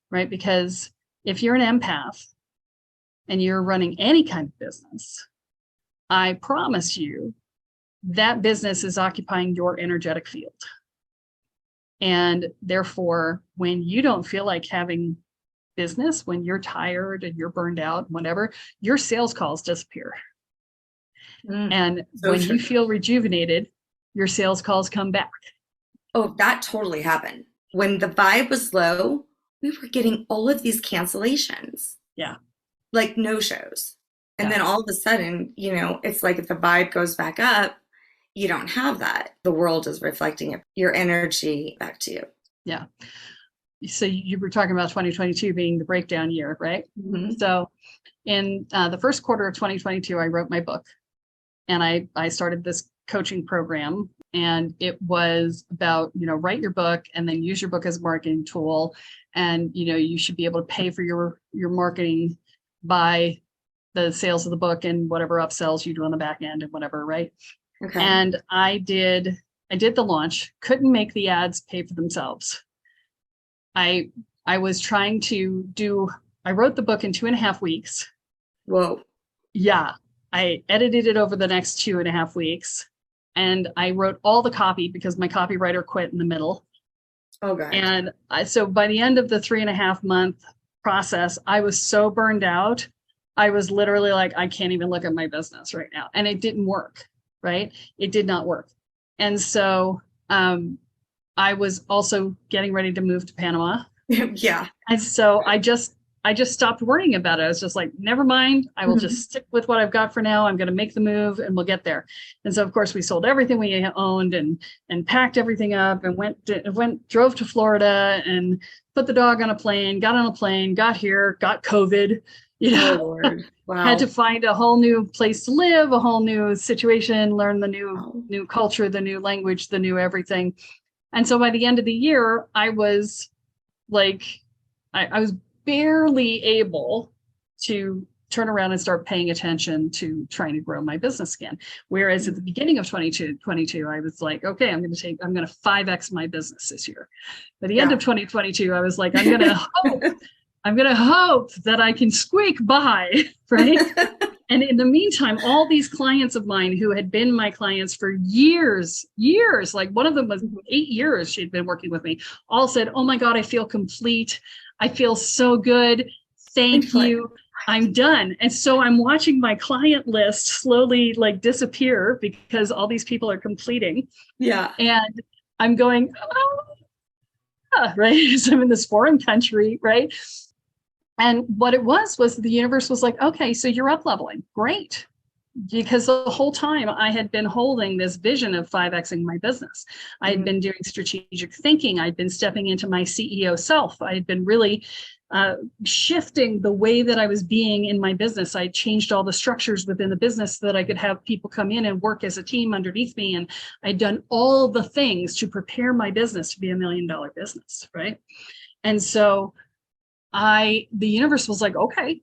right? Because if you're an empath and you're running any kind of business, I promise you that business is occupying your energetic field. And therefore, when you don't feel like having business, when you're tired and you're burned out, whatever, your sales calls disappear. And so when you feel rejuvenated, your sales calls come back. Oh, that totally happened. When the vibe was low, we were getting all of these cancellations. Yeah. Like no shows. And then all of a sudden, you know, it's like if the vibe goes back up, you don't have that. The world is reflecting it, your energy back to you. Yeah. So you were talking about 2022 being the breakdown year, right? So in the first quarter of 2022, I wrote my book, and I started this coaching program And it was about, write your book and then use your book as a marketing tool. And, you should be able to pay for your marketing by the sales of the book and whatever upsells you do on the back end and whatever, right? Okay. And I did the launch, couldn't make the ads pay for themselves. I was trying to I wrote the book in 2.5 weeks. Whoa. Yeah. I edited it over the next 2.5 weeks. And I wrote all the copy because my copywriter quit in the middle. Oh, God. And so by the end of the 3.5 month process, I was so burned out. I was literally like, I can't even look at my business right now. And it didn't work, right? It did not work. And so I was also getting ready to move to Panama. Yeah. And so I just stopped worrying about it. I was just like, never mind. I will just stick with what I've got for now. I'm going to make the move and we'll get there. And so, of course, we sold everything we owned and packed everything up and drove to Florida and put the dog on a plane, got here, got COVID, Oh, Lord. Wow. had to find a whole new place to live, a whole new situation, learn the new culture, the new language, the new everything. And so by the end of the year, I was like, I was barely able to turn around and start paying attention to trying to grow my business again. Whereas at the beginning of 2022, I was like, okay, I'm going to 5x my business this year. By the end of 2022, I was like, I'm going to hope that I can squeak by, right? And in the meantime, all these clients of mine who had been my clients for years, like one of them was 8 years she'd been working with me, all said, oh my God, I feel complete. I feel so good. Thank you. I'm done. And so I'm watching my client list slowly like disappear because all these people are completing. Yeah. And I'm going, right? So I'm in this foreign country, right? And what it was the universe was like, okay, so you're up leveling. Great. Because the whole time I had been holding this vision of 5Xing my business. I had been doing strategic thinking. I'd been stepping into my CEO self. I had been really shifting the way that I was being in my business. I changed all the structures within the business so that I could have people come in and work as a team underneath me. And I'd done all the things to prepare my business to be $1 million business, right? And so the universe was like, okay,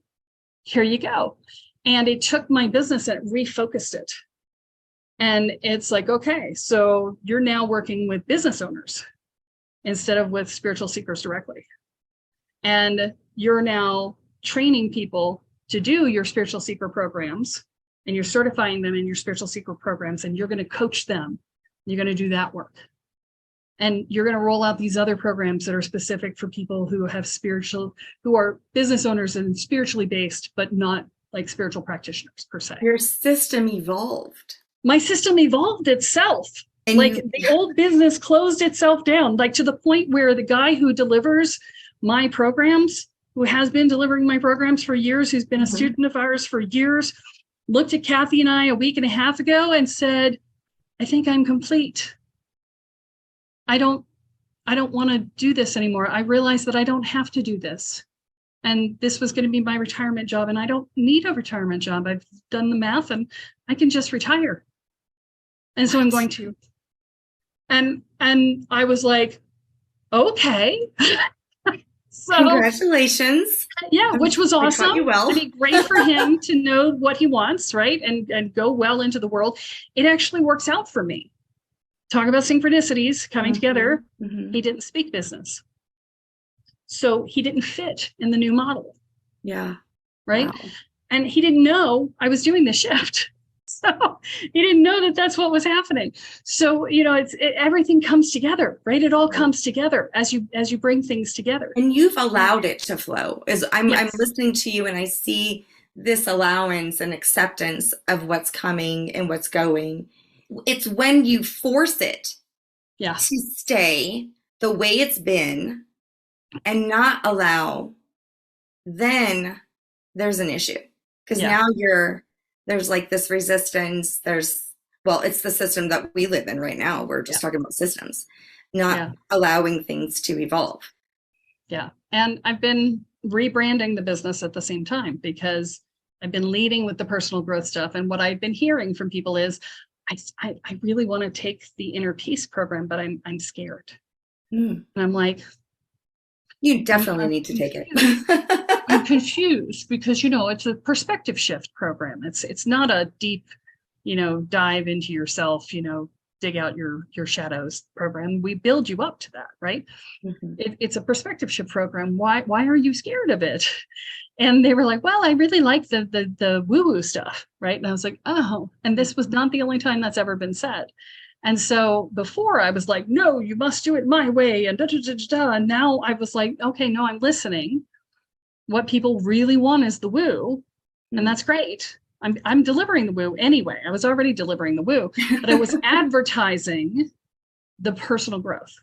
here you go. And it took my business and refocused it. And it's like, okay, so you're now working with business owners instead of with spiritual seekers directly. And you're now training people to do your spiritual seeker programs, and you're certifying them in your spiritual seeker programs, and you're going to coach them. You're going to do that work. And you're going to roll out these other programs that are specific for people who are business owners and spiritually based, but not like spiritual practitioners per se. Your system evolved. My system evolved itself. And the old business closed itself down, like to the point where the guy who delivers my programs, who has been delivering my programs for years, who's been a student of ours for years, looked at Kathy and I a week and a half ago and said, I think I'm complete. I don't want to do this anymore. I realized that I don't have to do this. And this was going to be my retirement job. And I don't need a retirement job. I've done the math and I can just retire. And so I'm going to. And I was like, okay. So congratulations. Yeah, which was awesome. You well. It'd be great for him to know what he wants, right? And go well into the world. It actually works out for me. Talk about synchronicities coming together. He didn't speak business. So he didn't fit in the new model. Yeah. Right. Wow. And he didn't know I was doing this shift. So he didn't know that that's what was happening. So, everything comes together, right? It all comes together as you bring things together. And you've allowed it to flow. I'm listening to you and I see this allowance and acceptance of what's coming and what's going. It's when you force it to stay the way it's been and not allow, then there's an issue. Because now there's like this resistance. It's the system that we live in right now. We're just talking about systems, not allowing things to evolve. Yeah. And I've been rebranding the business at the same time because I've been leading with the personal growth stuff. And what I've been hearing from people is, I really want to take the inner peace program, but I'm scared. Mm. And I'm like, you definitely need to take it. I'm confused because, it's a perspective shift program. It's not a deep, dive into yourself, dig out your shadows program. We build you up to that, right? Mm-hmm. It's a perspective shift program. Why are you scared of it? And they were like, well, I really like the woo-woo stuff, right? And I was like, oh, and this was not the only time that's ever been said. And so before I was like, no, you must do it my way, and da da da da. And now I was like, okay, no, I'm listening. What people really want is the woo, and that's great. I'm delivering the woo anyway. I was already delivering the woo, but I was advertising the personal growth.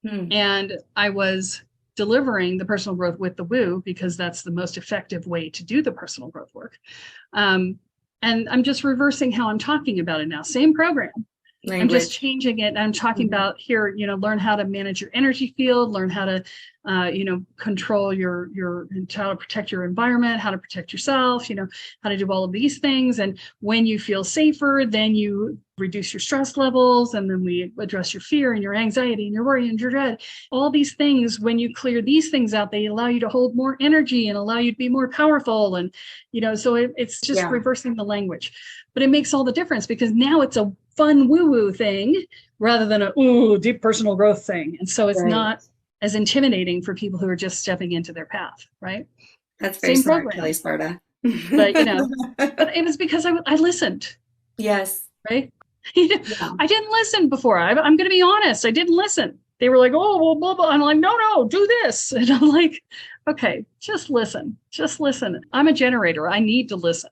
And I was delivering the personal growth with the woo because that's the most effective way to do the personal growth work. And I'm just reversing how I'm talking about it now. Same program. Language. I'm just changing it. I'm talking about here, learn how to manage your energy field, learn how to, control your, how to protect your environment, how to protect yourself, how to do all of these things. And when you feel safer, then you reduce your stress levels. And then we address your fear and your anxiety and your worry and your dread. All these things, when you clear these things out, they allow you to hold more energy and allow you to be more powerful. And, so it's just reversing the language. But it makes all the difference because now it's a fun woo-woo thing rather than a deep personal growth thing. And so it's not as intimidating for people who are just stepping into their path, right? That's very smart, Kelle Sparta. But but it was because I listened. Yes. Right? I didn't listen before. I'm going to be honest. I didn't listen. They were like, oh, well, blah, blah. I'm like, no, do this. And I'm like, okay, just listen. Just listen. I'm a generator. I need to listen.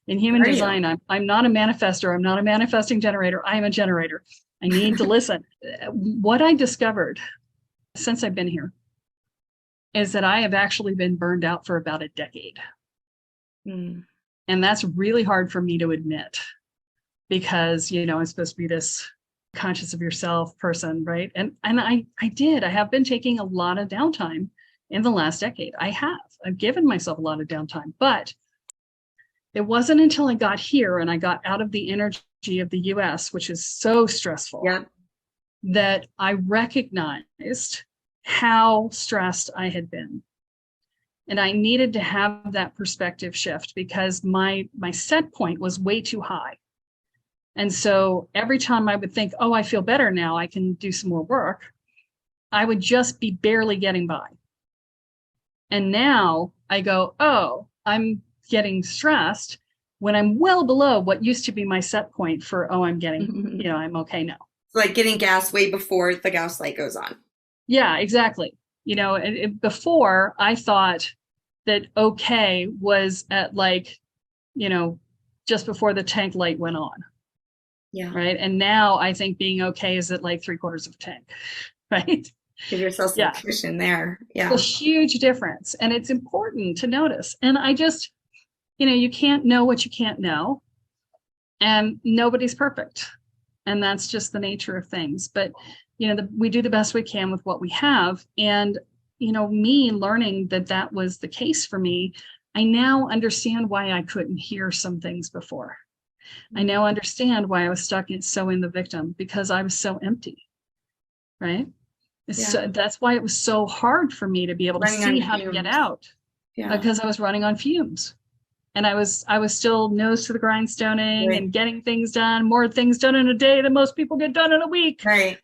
In human design, I'm not a manifester. I'm not a manifesting generator. I am a generator. I need to listen. What I discovered since I've been here is that I have actually been burned out for about a decade. And that's really hard for me to admit because, I'm supposed to be this conscious of yourself person, right? And I have been taking a lot of downtime in the last decade. I've given myself a lot of downtime, but it wasn't until I got here and I got out of the energy of the US, which is so stressful, that I recognized how stressed I had been. And I needed to have that perspective shift because my set point was way too high. And so every time I would think, oh, I feel better now, I can do some more work, I would just be barely getting by. And now I go, oh, I'm getting stressed when I'm well below what used to be my set point for, oh, I'm getting, I'm okay now. It's like getting gas way before the gas light goes on. Yeah, exactly. Before I thought that okay was at just before the tank light went on. Yeah. Right. And now I think being okay is at 3/4 of a tank. Right. Give yourself some cushion there. Yeah. It's a huge difference. And it's important to notice. And I just, you can't know what you can't know. And nobody's perfect. And that's just the nature of things. But, we do the best we can with what we have. And, me learning that was the case for me, I now understand why I couldn't hear some things before. I now understand why I was stuck in the victim because I was so empty. Right. So that's why it was so hard for me to be able to see how to get out because I was running on fumes. And I was still nose to the grindstoning and getting things done, more things done in a day than most people get done in a week. Right.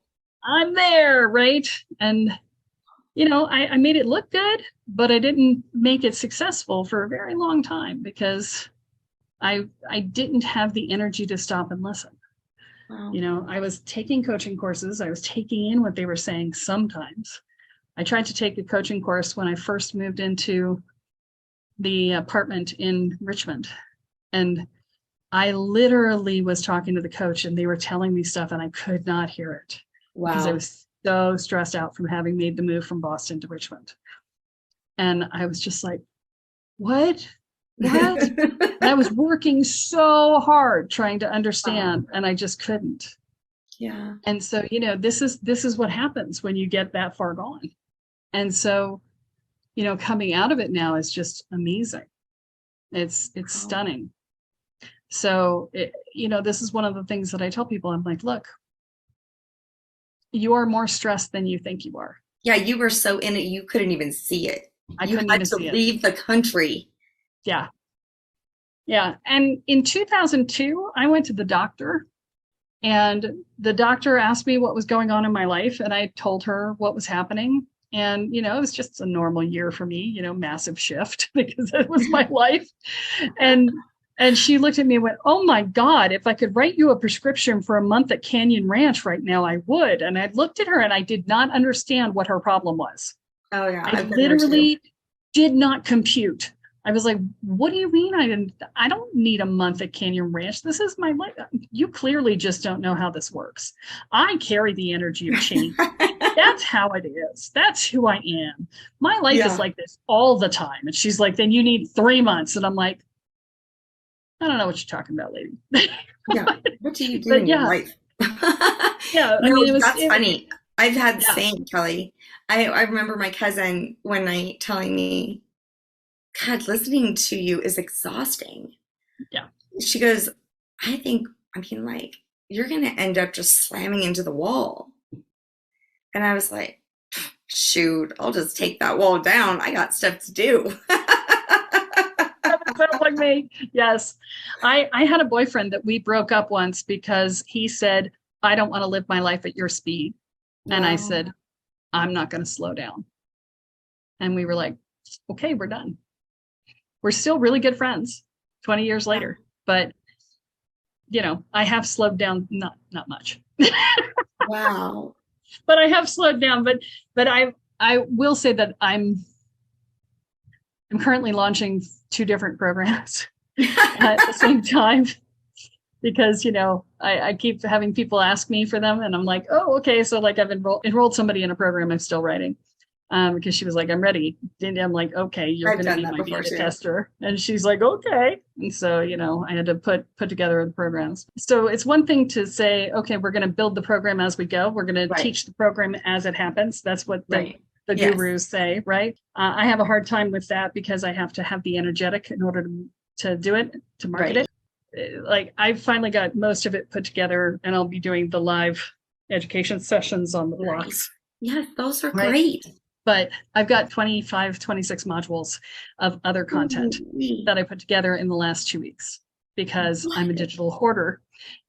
I'm there, right? And, I made it look good, but I didn't make it successful for a very long time because I didn't have the energy to stop and listen. Wow. I was taking coaching courses. I was taking in what they were saying sometimes. I tried to take a coaching course when I first moved into the apartment in Richmond. And I literally was talking to the coach and they were telling me stuff and I could not hear it. Wow. Because I was so stressed out from having made the move from Boston to Richmond. And I was just like, what? And I was working so hard trying to understand and I just couldn't. Yeah. And so, this is what happens when you get that far gone. And so, coming out of it now is just amazing. It's stunning. So, this is one of the things that I tell people. I'm like, look, you are more stressed than you think you are. Yeah, you were so in it, you couldn't even see it. I You couldn't had even to see it. leave the country. Yeah. Yeah. And in 2002, I went to the doctor, and the doctor asked me what was going on in my life. And I told her what was happening. And, it was just a normal year for me, massive shift because it was my life. And she looked at me and went, "Oh my God, if I could write you a prescription for a month at Canyon Ranch right now, I would." And I looked at her and I did not understand what her problem was. Oh yeah, I literally did not compute. I was like, "What do you mean? I don't need a month at Canyon Ranch. This is my life. You clearly just don't know how this works. I carry the energy of change. That's how it is. That's who I am. My life is like this all the time." And she's like, "Then you need 3 months." And I'm like, "I don't know what you're talking about, lady." Yeah. What do you do in your life? Yeah. I mean, that's funny. I've had the same, Kelly. I remember my cousin one night telling me, "God, listening to you is exhausting." Yeah. She goes, like, you're going to end up just slamming into the wall. And I was like, shoot, I'll just take that wall down. I got stuff to do. Sounds like me. Yes. I had a boyfriend that we broke up once because he said, "I don't want to live my life at your speed." And I said, "I'm not going to slow down." And we were like, "Okay, we're done." We're still really good friends 20 years later, but I have slowed down, not much. Wow. But I have slowed down, but I will say that I'm currently launching 2 different programs at the same time because, I keep having people ask me for them, and I'm like, "Oh, okay." So like I've enrolled somebody in a program I'm still writing. Because she was like, "I'm ready." And I'm like, "Okay, you're going to be my beta tester." And she's like, "Okay." And so, I had to put together the programs. So it's one thing to say, "Okay, we're going to build the program as we go. We're going to teach the program as it happens." That's what the gurus say, right? I have a hard time with that because I have to have the energetic in order to do it, to market it. Like I've finally got most of it put together, and I'll be doing the live education sessions on the blocks. Yes, those are great. But I've got 25, 26 modules of other content that I put together in the last 2 weeks because I'm a digital hoarder.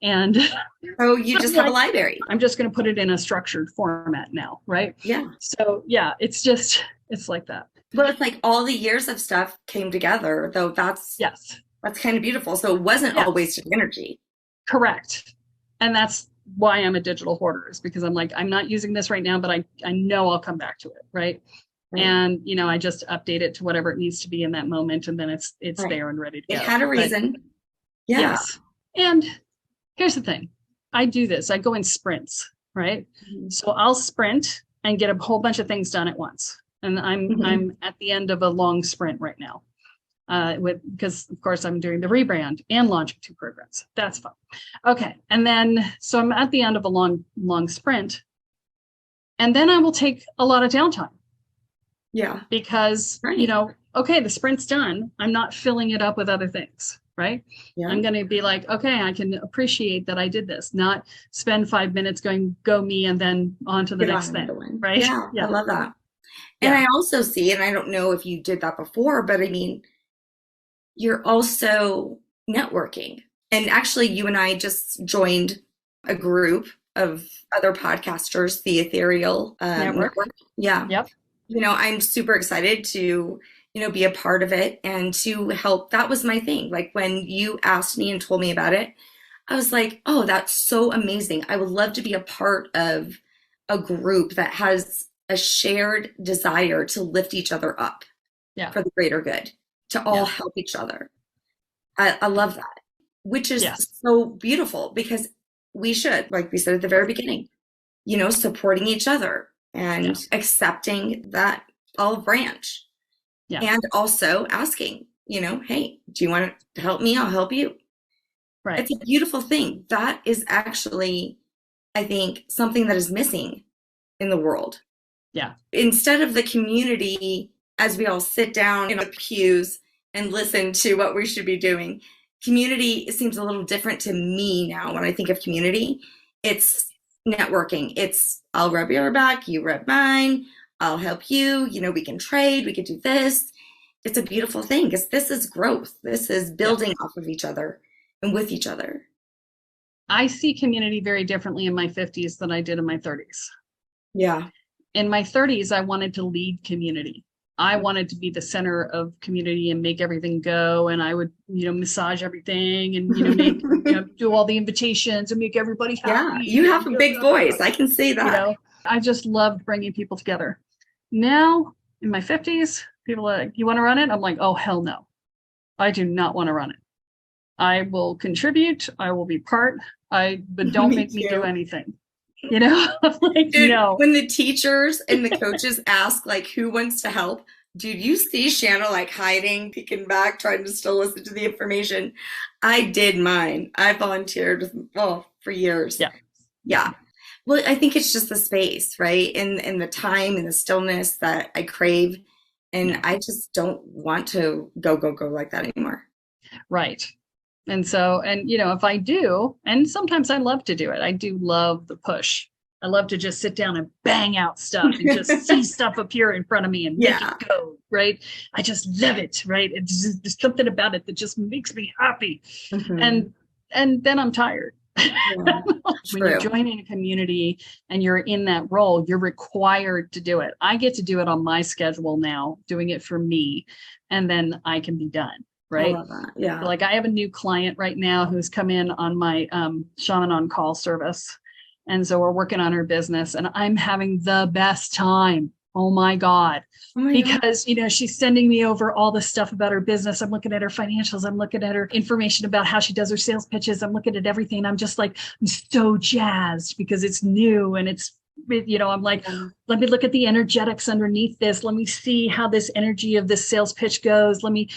And so you just have a library. I'm just going to put it in a structured format now, right? Yeah. So it's like that. But it's like all the years of stuff came together, though. That's kind of beautiful. So it wasn't all wasted energy. Correct. And that's why I'm a digital hoarder, is because I'm like, I'm not using this right now, but I know I'll come back to it. Right. And, I just update it to whatever it needs to be in that moment. And then it's there and ready to go. It had a reason. Yes. And here's the thing. I do this. I go in sprints, right? Mm-hmm. So I'll sprint and get a whole bunch of things done at once. And I'm at the end of a long sprint right now. Because of course I'm doing the rebrand and launching 2 programs. That's fun. Okay. And then, so I'm at the end of a long sprint, and then I will take a lot of downtime. Yeah. Because, okay, the sprint's done. I'm not filling it up with other things. Right. Yeah. I'm going to be like, okay, I can appreciate that I did this, not spend 5 minutes going, go me, and then on to the next thing. Right. Yeah. I love that. And I also see, and I don't know if you did that before, but I mean, you're also networking. And actually, you and I just joined a group of other podcasters, the Ethereal Network. Yeah. Yep. I'm super excited to, be a part of it and to help. That was my thing. Like when you asked me and told me about it, I was like, oh, that's so amazing. I would love to be a part of a group that has a shared desire to lift each other up for the greater good. To all help each other. I love that, which is so beautiful because we should, like we said at the very beginning, supporting each other and accepting that olive branch and also asking, hey, do you want to help me? I'll help you. Right. It's a beautiful thing. That is actually, I think, something that is missing in the world. Yeah. Instead of the community, as we all sit down in the pews and listen to what we should be doing, community seems a little different to me now. When I think of community, it's networking. It's I'll rub your back, you rub mine, I'll help you, we can trade, we could do this. It's a beautiful thing because this is growth. This is building off of each other and with each other. I see community very differently in my 50s than I did in my 30s. Yeah. In my 30s, I wanted to lead community. I wanted to be the center of community and make everything go. And I would, massage everything and, make, do all the invitations and make everybody happy. Yeah, you have a big voice. I can see that. I just loved bringing people together. Now, in my 50s, people are like, you want to run it? I'm like, oh, hell no. I do not want to run it. I will contribute. I will be part. But don't make me do anything. Like, dude, no. When the teachers and the coaches ask, like, who wants to help? Dude, you see Shanna like hiding, peeking back, trying to still listen to the information. I did mine. I volunteered for years. Yeah. Well, I think it's just the space, right? And the time and the stillness that I crave. And I just don't want to go like that anymore. Right. And so, if I do, and sometimes I love to do it, I do love the push. I love to just sit down and bang out stuff and just see stuff appear in front of me and make it go, right? I just love it, right? There's something about it that just makes me happy. Mm-hmm. And then I'm tired. Yeah, when you join in a community and you're in that role, you're required to do it. I get to do it on my schedule now, doing it for me, and then I can be done. Right. I love that. Yeah. So like I have a new client right now who's come in on my shaman on call service. And so we're working on her business and I'm having the best time. Oh my God. Because, she's sending me over all the stuff about her business. I'm looking at her financials. I'm looking at her information about how she does her sales pitches. I'm looking at everything. I'm just like, I'm so jazzed because it's new and it's, I'm like, let me look at the energetics underneath this. Let me see how this energy of this sales pitch goes. Let me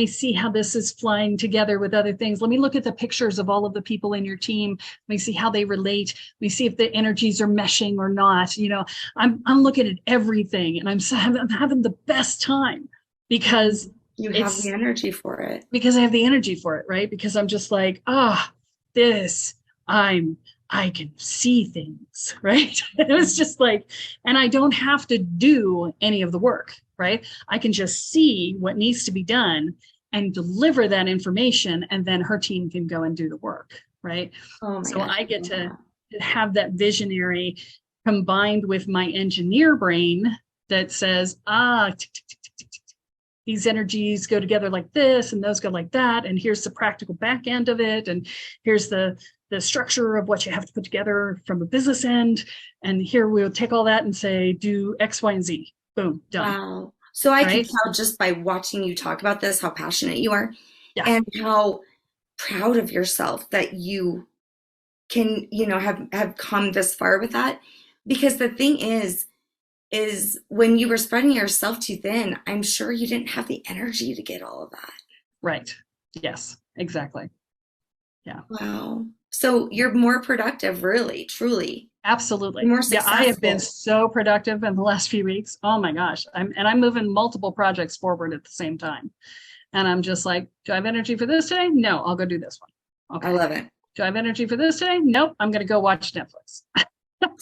see how this is flying together with other things. Let me look at the pictures of all of the people in your team. Let me see how they relate. Let me see if the energies are meshing or not. I'm looking at everything and I'm having the best time because you have the energy for it. Because I have the energy for it, right? Because I'm just like, I can see things, right? It was just like, and I don't have to do any of the work, right? I can just see what needs to be done and deliver that information, and then her team can go and do the work, right? So gosh, I get to have that visionary combined with my engineer brain that says, these energies go together like this, and those go like that, and here's the practical back end of it, and here's the structure of what you have to put together from a business end. And here we'll take all that and say, do X, Y, and Z. Boom, done. Wow. So I can tell just by watching you talk about this, how passionate you are and how proud of yourself that you can, have come this far with that. Because the thing is when you were spreading yourself too thin, I'm sure you didn't have the energy to get all of that. Right. Yes, exactly. Yeah. Wow. So you're more productive, really, truly. Absolutely. More successful. Yeah, I have been so productive in the last few weeks. Oh my gosh. I'm moving multiple projects forward at the same time. And I'm just like, do I have energy for this today? No, I'll go do this one. Okay. I love it. Do I have energy for this today? Nope. I'm going to go watch Netflix.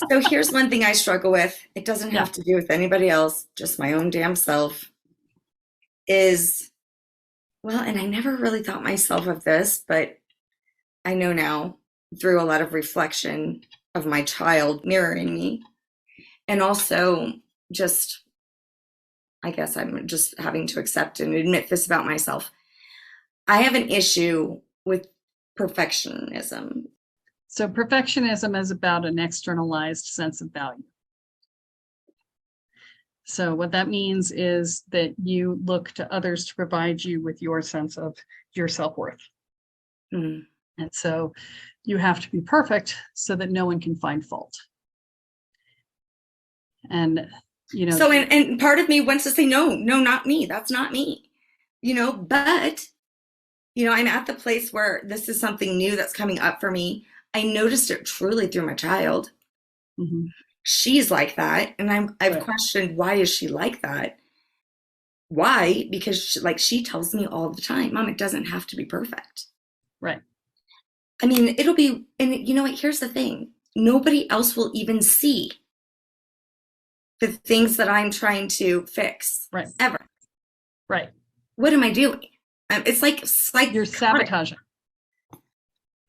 So here's one thing I struggle with. It doesn't have to do with anybody else, just my own damn self. And I never really thought myself of this, but I know now through a lot of reflection of my child mirroring me. And also I guess I'm just having to accept and admit this about myself. I have an issue with perfectionism. So perfectionism is about an externalized sense of value. So what that means is that you look to others to provide you with your sense of your self-worth. Mm. And so you have to be perfect so that no one can find fault. And, So, and part of me wants to say, no, not me. That's not me, but, I'm at the place where this is something new that's coming up for me. I noticed it truly through my child. Mm-hmm. She's like that. And I've questioned, why is she like that? Why? Because she tells me all the time, Mom, it doesn't have to be perfect. Right. I mean, it'll be, and you know what? Here's the thing. Nobody else will even see the things that I'm trying to fix. Right. Ever. Right. What am I doing? It's like You're sabotaging.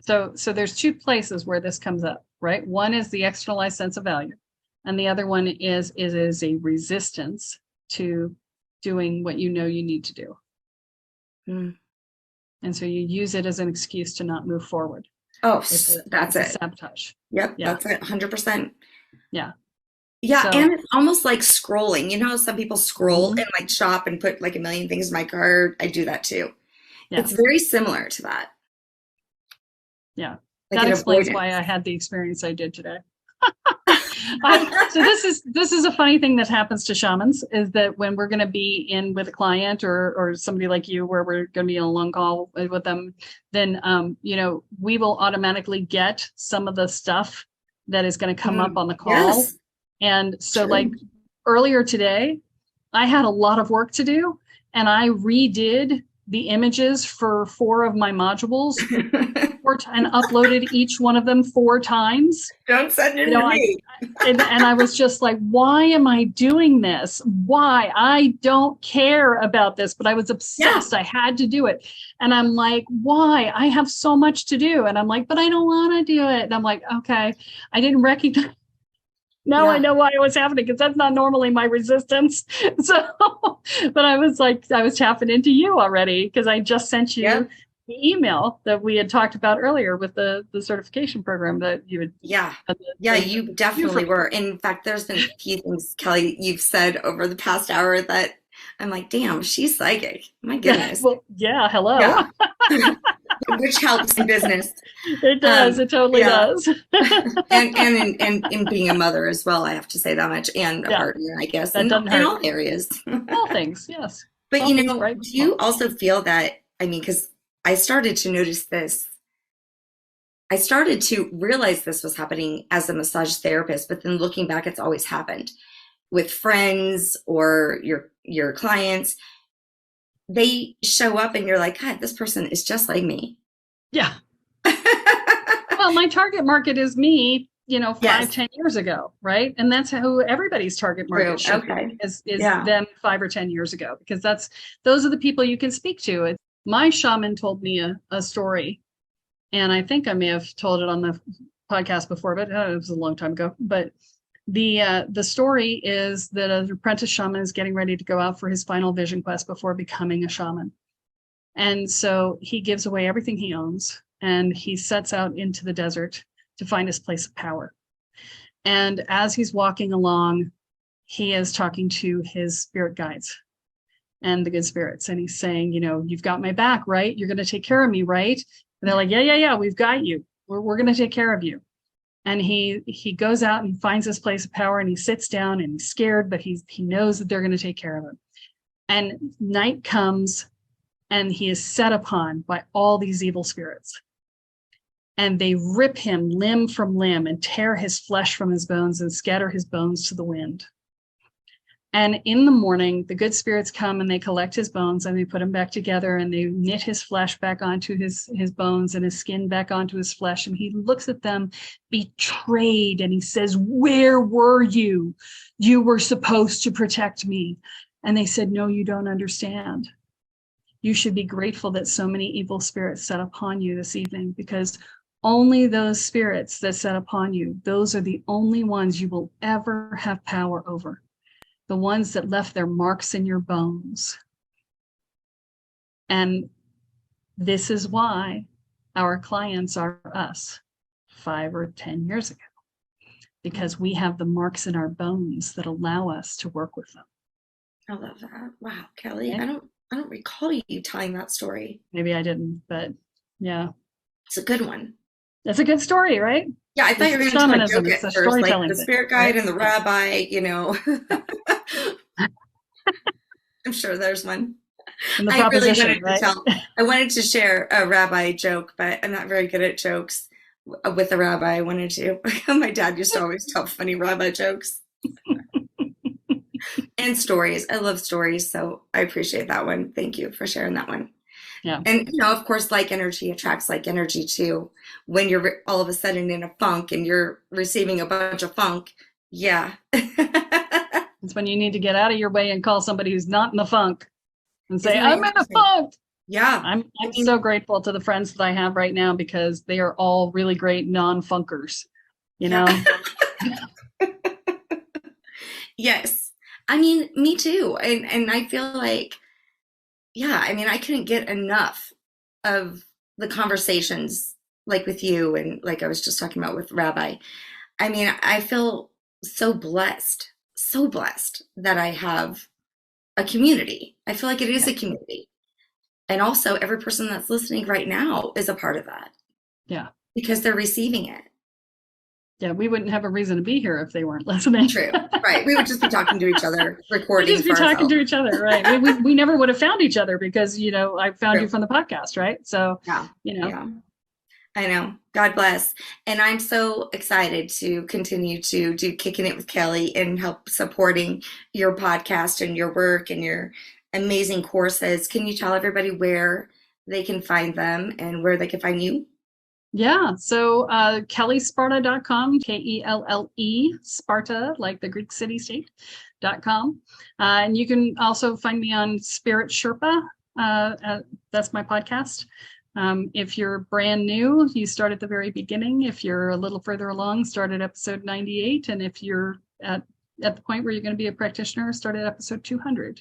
So there's two places where this comes up, right? One is the externalized sense of value, and the other one is a resistance to doing what you know you need to do. Mm. And so you use it as an excuse to not move forward. Oh, that's it. Sabotage. Yep, yeah. That's it. 100%. Yeah. Yeah, so, and it's almost like scrolling. You know how some people scroll and like shop and put like a million things in my cart? I do that too. Yeah. It's very similar to that. Yeah. Like that explains why I had the experience I did today. So this is a funny thing that happens to shamans, is that when we're going to be in with a client or somebody like you, where we're going to be on a long call with them, then we will automatically get some of the stuff that is going to come up on the call. Yes. And so like earlier today, I had a lot of work to do, and I redid the images for 4 of my modules and uploaded each one of them 4 times. Don't send it to me. And I was just like, why am I doing this? Why? I don't care about this, but I was obsessed. Yeah. I had to do it. And I'm like, why? I have so much to do. And I'm like, but I don't want to do it. And I'm like, okay, I didn't recognize. Now I know why it was happening, because that's not normally my resistance. So, but I was like, I was tapping into you already, because I just sent you the email that we had talked about earlier with the certification program that you would. Yeah. You definitely were. In fact, there's been a few things, Kelly, you've said over the past hour that I'm like, damn, she's psychic. My goodness. Well, yeah. Hello. Yeah. Which helps in business. It does. It totally does. and in being a mother as well, I have to say that much, and a partner, I guess, in all areas. All things, yes. But do you also feel that, I mean, because I started to notice this, I started to realize this was happening as a massage therapist, but then looking back, it's always happened with friends or your clients. They show up and you're like, God, this person is just like me. Yeah. Well, my target market is me, 5-10 years ago, right? And that's who everybody's target market should be, is them 5 or 10 years ago, because those are the people you can speak to. My shaman told me a story, and I think I may have told it on the podcast before, but it was a long time ago. But the story is that an apprentice shaman is getting ready to go out for his final vision quest before becoming a shaman. And so he gives away everything he owns, and he sets out into the desert to find his place of power. And as he's walking along, he is talking to his spirit guides and the good spirits. And he's saying, you've got my back, right? You're going to take care of me, right? And they're like, yeah, we've got you. We're going to take care of you. And he goes out and he finds his place of power, and he sits down, and he's scared, but he knows that they're going to take care of him. And night comes, and he is set upon by all these evil spirits. And they rip him limb from limb and tear his flesh from his bones and scatter his bones to the wind. And in the morning, the good spirits come and they collect his bones and they put him back together, and they knit his flesh back onto his bones and his skin back onto his flesh. And he looks at them betrayed, and he says, where were you? You were supposed to protect me. And they said, no, you don't understand. You should be grateful that so many evil spirits set upon you this evening, because only those spirits that set upon you, those are the only ones you will ever have power over. The ones that left their marks in your bones. And this is why our clients are us 5 or 10 years ago, because we have the marks in our bones that allow us to work with them. I love that. Wow, Kelly, yeah. I don't recall you telling that story. Maybe I didn't, but yeah. It's a good one. That's a good story, right? Yeah, I thought you were going to joke at first, like the spirit guide and the rabbi, I'm sure there's one. I really wanted to tell. I wanted to share a rabbi joke, but I'm not very good at jokes with a rabbi. I wanted to. My dad used to always tell funny rabbi jokes. And stories. I love stories, so I appreciate that one. Thank you for sharing that one. Yeah. And, of course, like energy attracts like energy too. When you're all of a sudden in a funk and you're receiving a bunch of funk. Yeah. It's when you need to get out of your way and call somebody who's not in the funk and say, Isn't that I'm in a funk. Yeah. I'm so grateful to the friends that I have right now because they are all really great non-funkers, Yes. I mean, me too. And I feel like, I couldn't get enough of the conversations like with you and like I was just talking about with Rabbi. I mean, I feel so blessed that I have a community. I feel like it is a community. And also every person that's listening right now is a part of that. Yeah. Because they're receiving it. Yeah, we wouldn't have a reason to be here if they weren't listening. True. Right. We would just be talking to each other, recording. We'd just be talking to each other, right? we never would have found each other because, I found you from the podcast, right? So, Yeah. I know. God bless. And I'm so excited to continue to do Kicking It with Kelle and help supporting your podcast and your work and your amazing courses. Can you tell everybody where they can find them and where they can find you? Yeah. So KelleSparta.com, Kelle Sparta, like the Greek city-state.com. And you can also find me on Spirit Sherpa. That's my podcast. If you're brand new, you start at the very beginning. If you're a little further along, start at episode 98. And if you're at the point where you're going to be a practitioner, start at episode 200.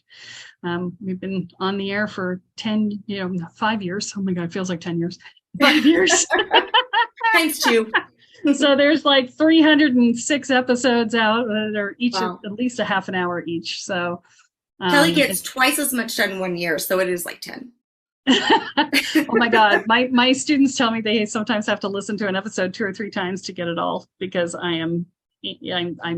We've been on the air for 5 years. Oh my God, it feels like 10 years. 5 years. Thanks, too. So there's like 306 episodes out that are each at least a half an hour each. So Kelle gets twice as much done in 1 year, so it is like 10. Oh my God. My students tell me they sometimes have to listen to an episode 2 or 3 times to get it all because I'm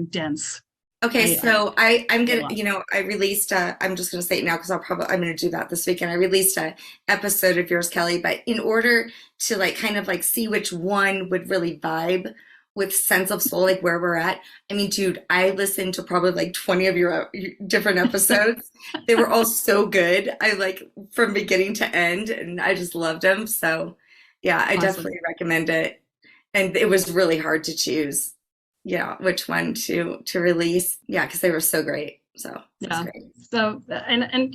dense. Okay, so I'm gonna, I released I'm just gonna say it now because I'm gonna do that this weekend. I released a episode of yours, Kelle, but in order to like kind of like see which one would really vibe with Sense of Soul, like where we're at. I mean, dude, I listened to probably like 20 of your different episodes. They were all so good. I like from beginning to end, and I just loved them. So yeah, I definitely recommend it. And it was really hard to choose. Which one to release. Yeah, because they were so great. So yeah. Great. So and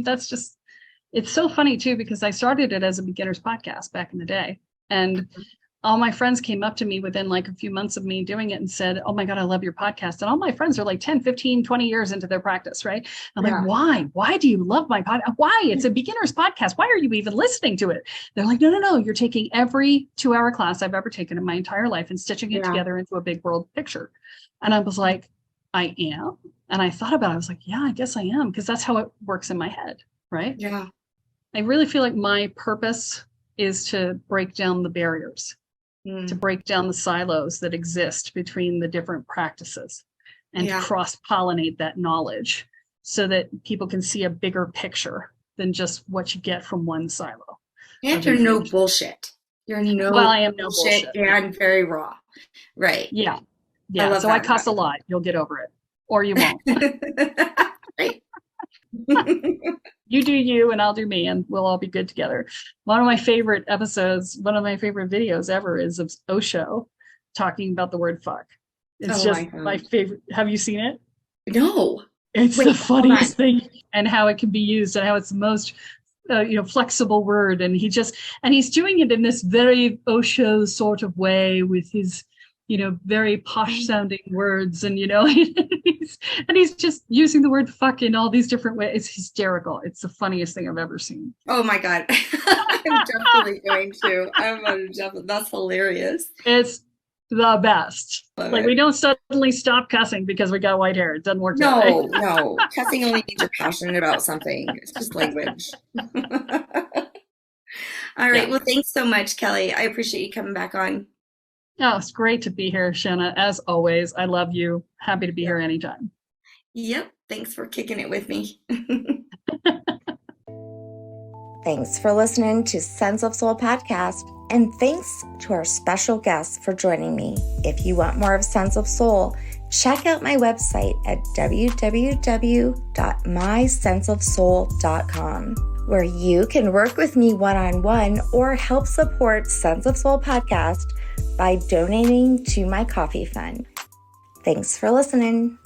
that's just, it's so funny too, because I started it as a beginner's podcast back in the day. And all my friends came up to me within like a few months of me doing it and said, oh my God, I love your podcast. And all my friends are like 10, 15, 20 years into their practice, right? I'm like, why? Why do you love my podcast? Why? It's a beginner's podcast. Why are you even listening to it? They're like, no. You're taking every 2-hour class I've ever taken in my entire life and stitching it together into a big world picture. And I was like, I am. And I thought about it. I was like, yeah, I guess I am. Because that's how it works in my head, right? Yeah. I really feel like my purpose is to break down the barriers, to break down the silos that exist between the different practices and to cross-pollinate that knowledge so that people can see a bigger picture than just what you get from one silo. And you're no bullshit. You're no I am no bullshit. And very raw. Right. Yeah. Yeah. So I cuss a lot. You'll get over it. Or you won't. Right. You do you and I'll do me and we'll all be good together. One of my favorite episodes, one of my favorite videos ever is of Osho talking about the word fuck. It's just my favorite. Have you seen it? No. It's the funniest thing, and how it can be used and how it's the most flexible word. And he's doing it in this very Osho sort of way with his very posh sounding words, and he's just using the word fuck in all these different ways. It's hysterical. It's the funniest thing I've ever seen. Oh my God. I'm definitely going to. That's hilarious. It's the best. We don't suddenly stop cussing because we got white hair. It doesn't work that way. No. Cussing only means you're passionate about something. It's just language. All right. Well, thanks so much, Kelle. I appreciate you coming back on. Oh, it's great to be here, Shanna. As always, I love you. Happy to be here anytime. Yep. Thanks for kicking it with me. Thanks for listening to Sense of Soul podcast. And thanks to our special guests for joining me. If you want more of Sense of Soul, check out my website at www.mysenseofsoul.com. where you can work with me one-on-one or help support Sense of Soul podcast by donating to my coffee fund. Thanks for listening.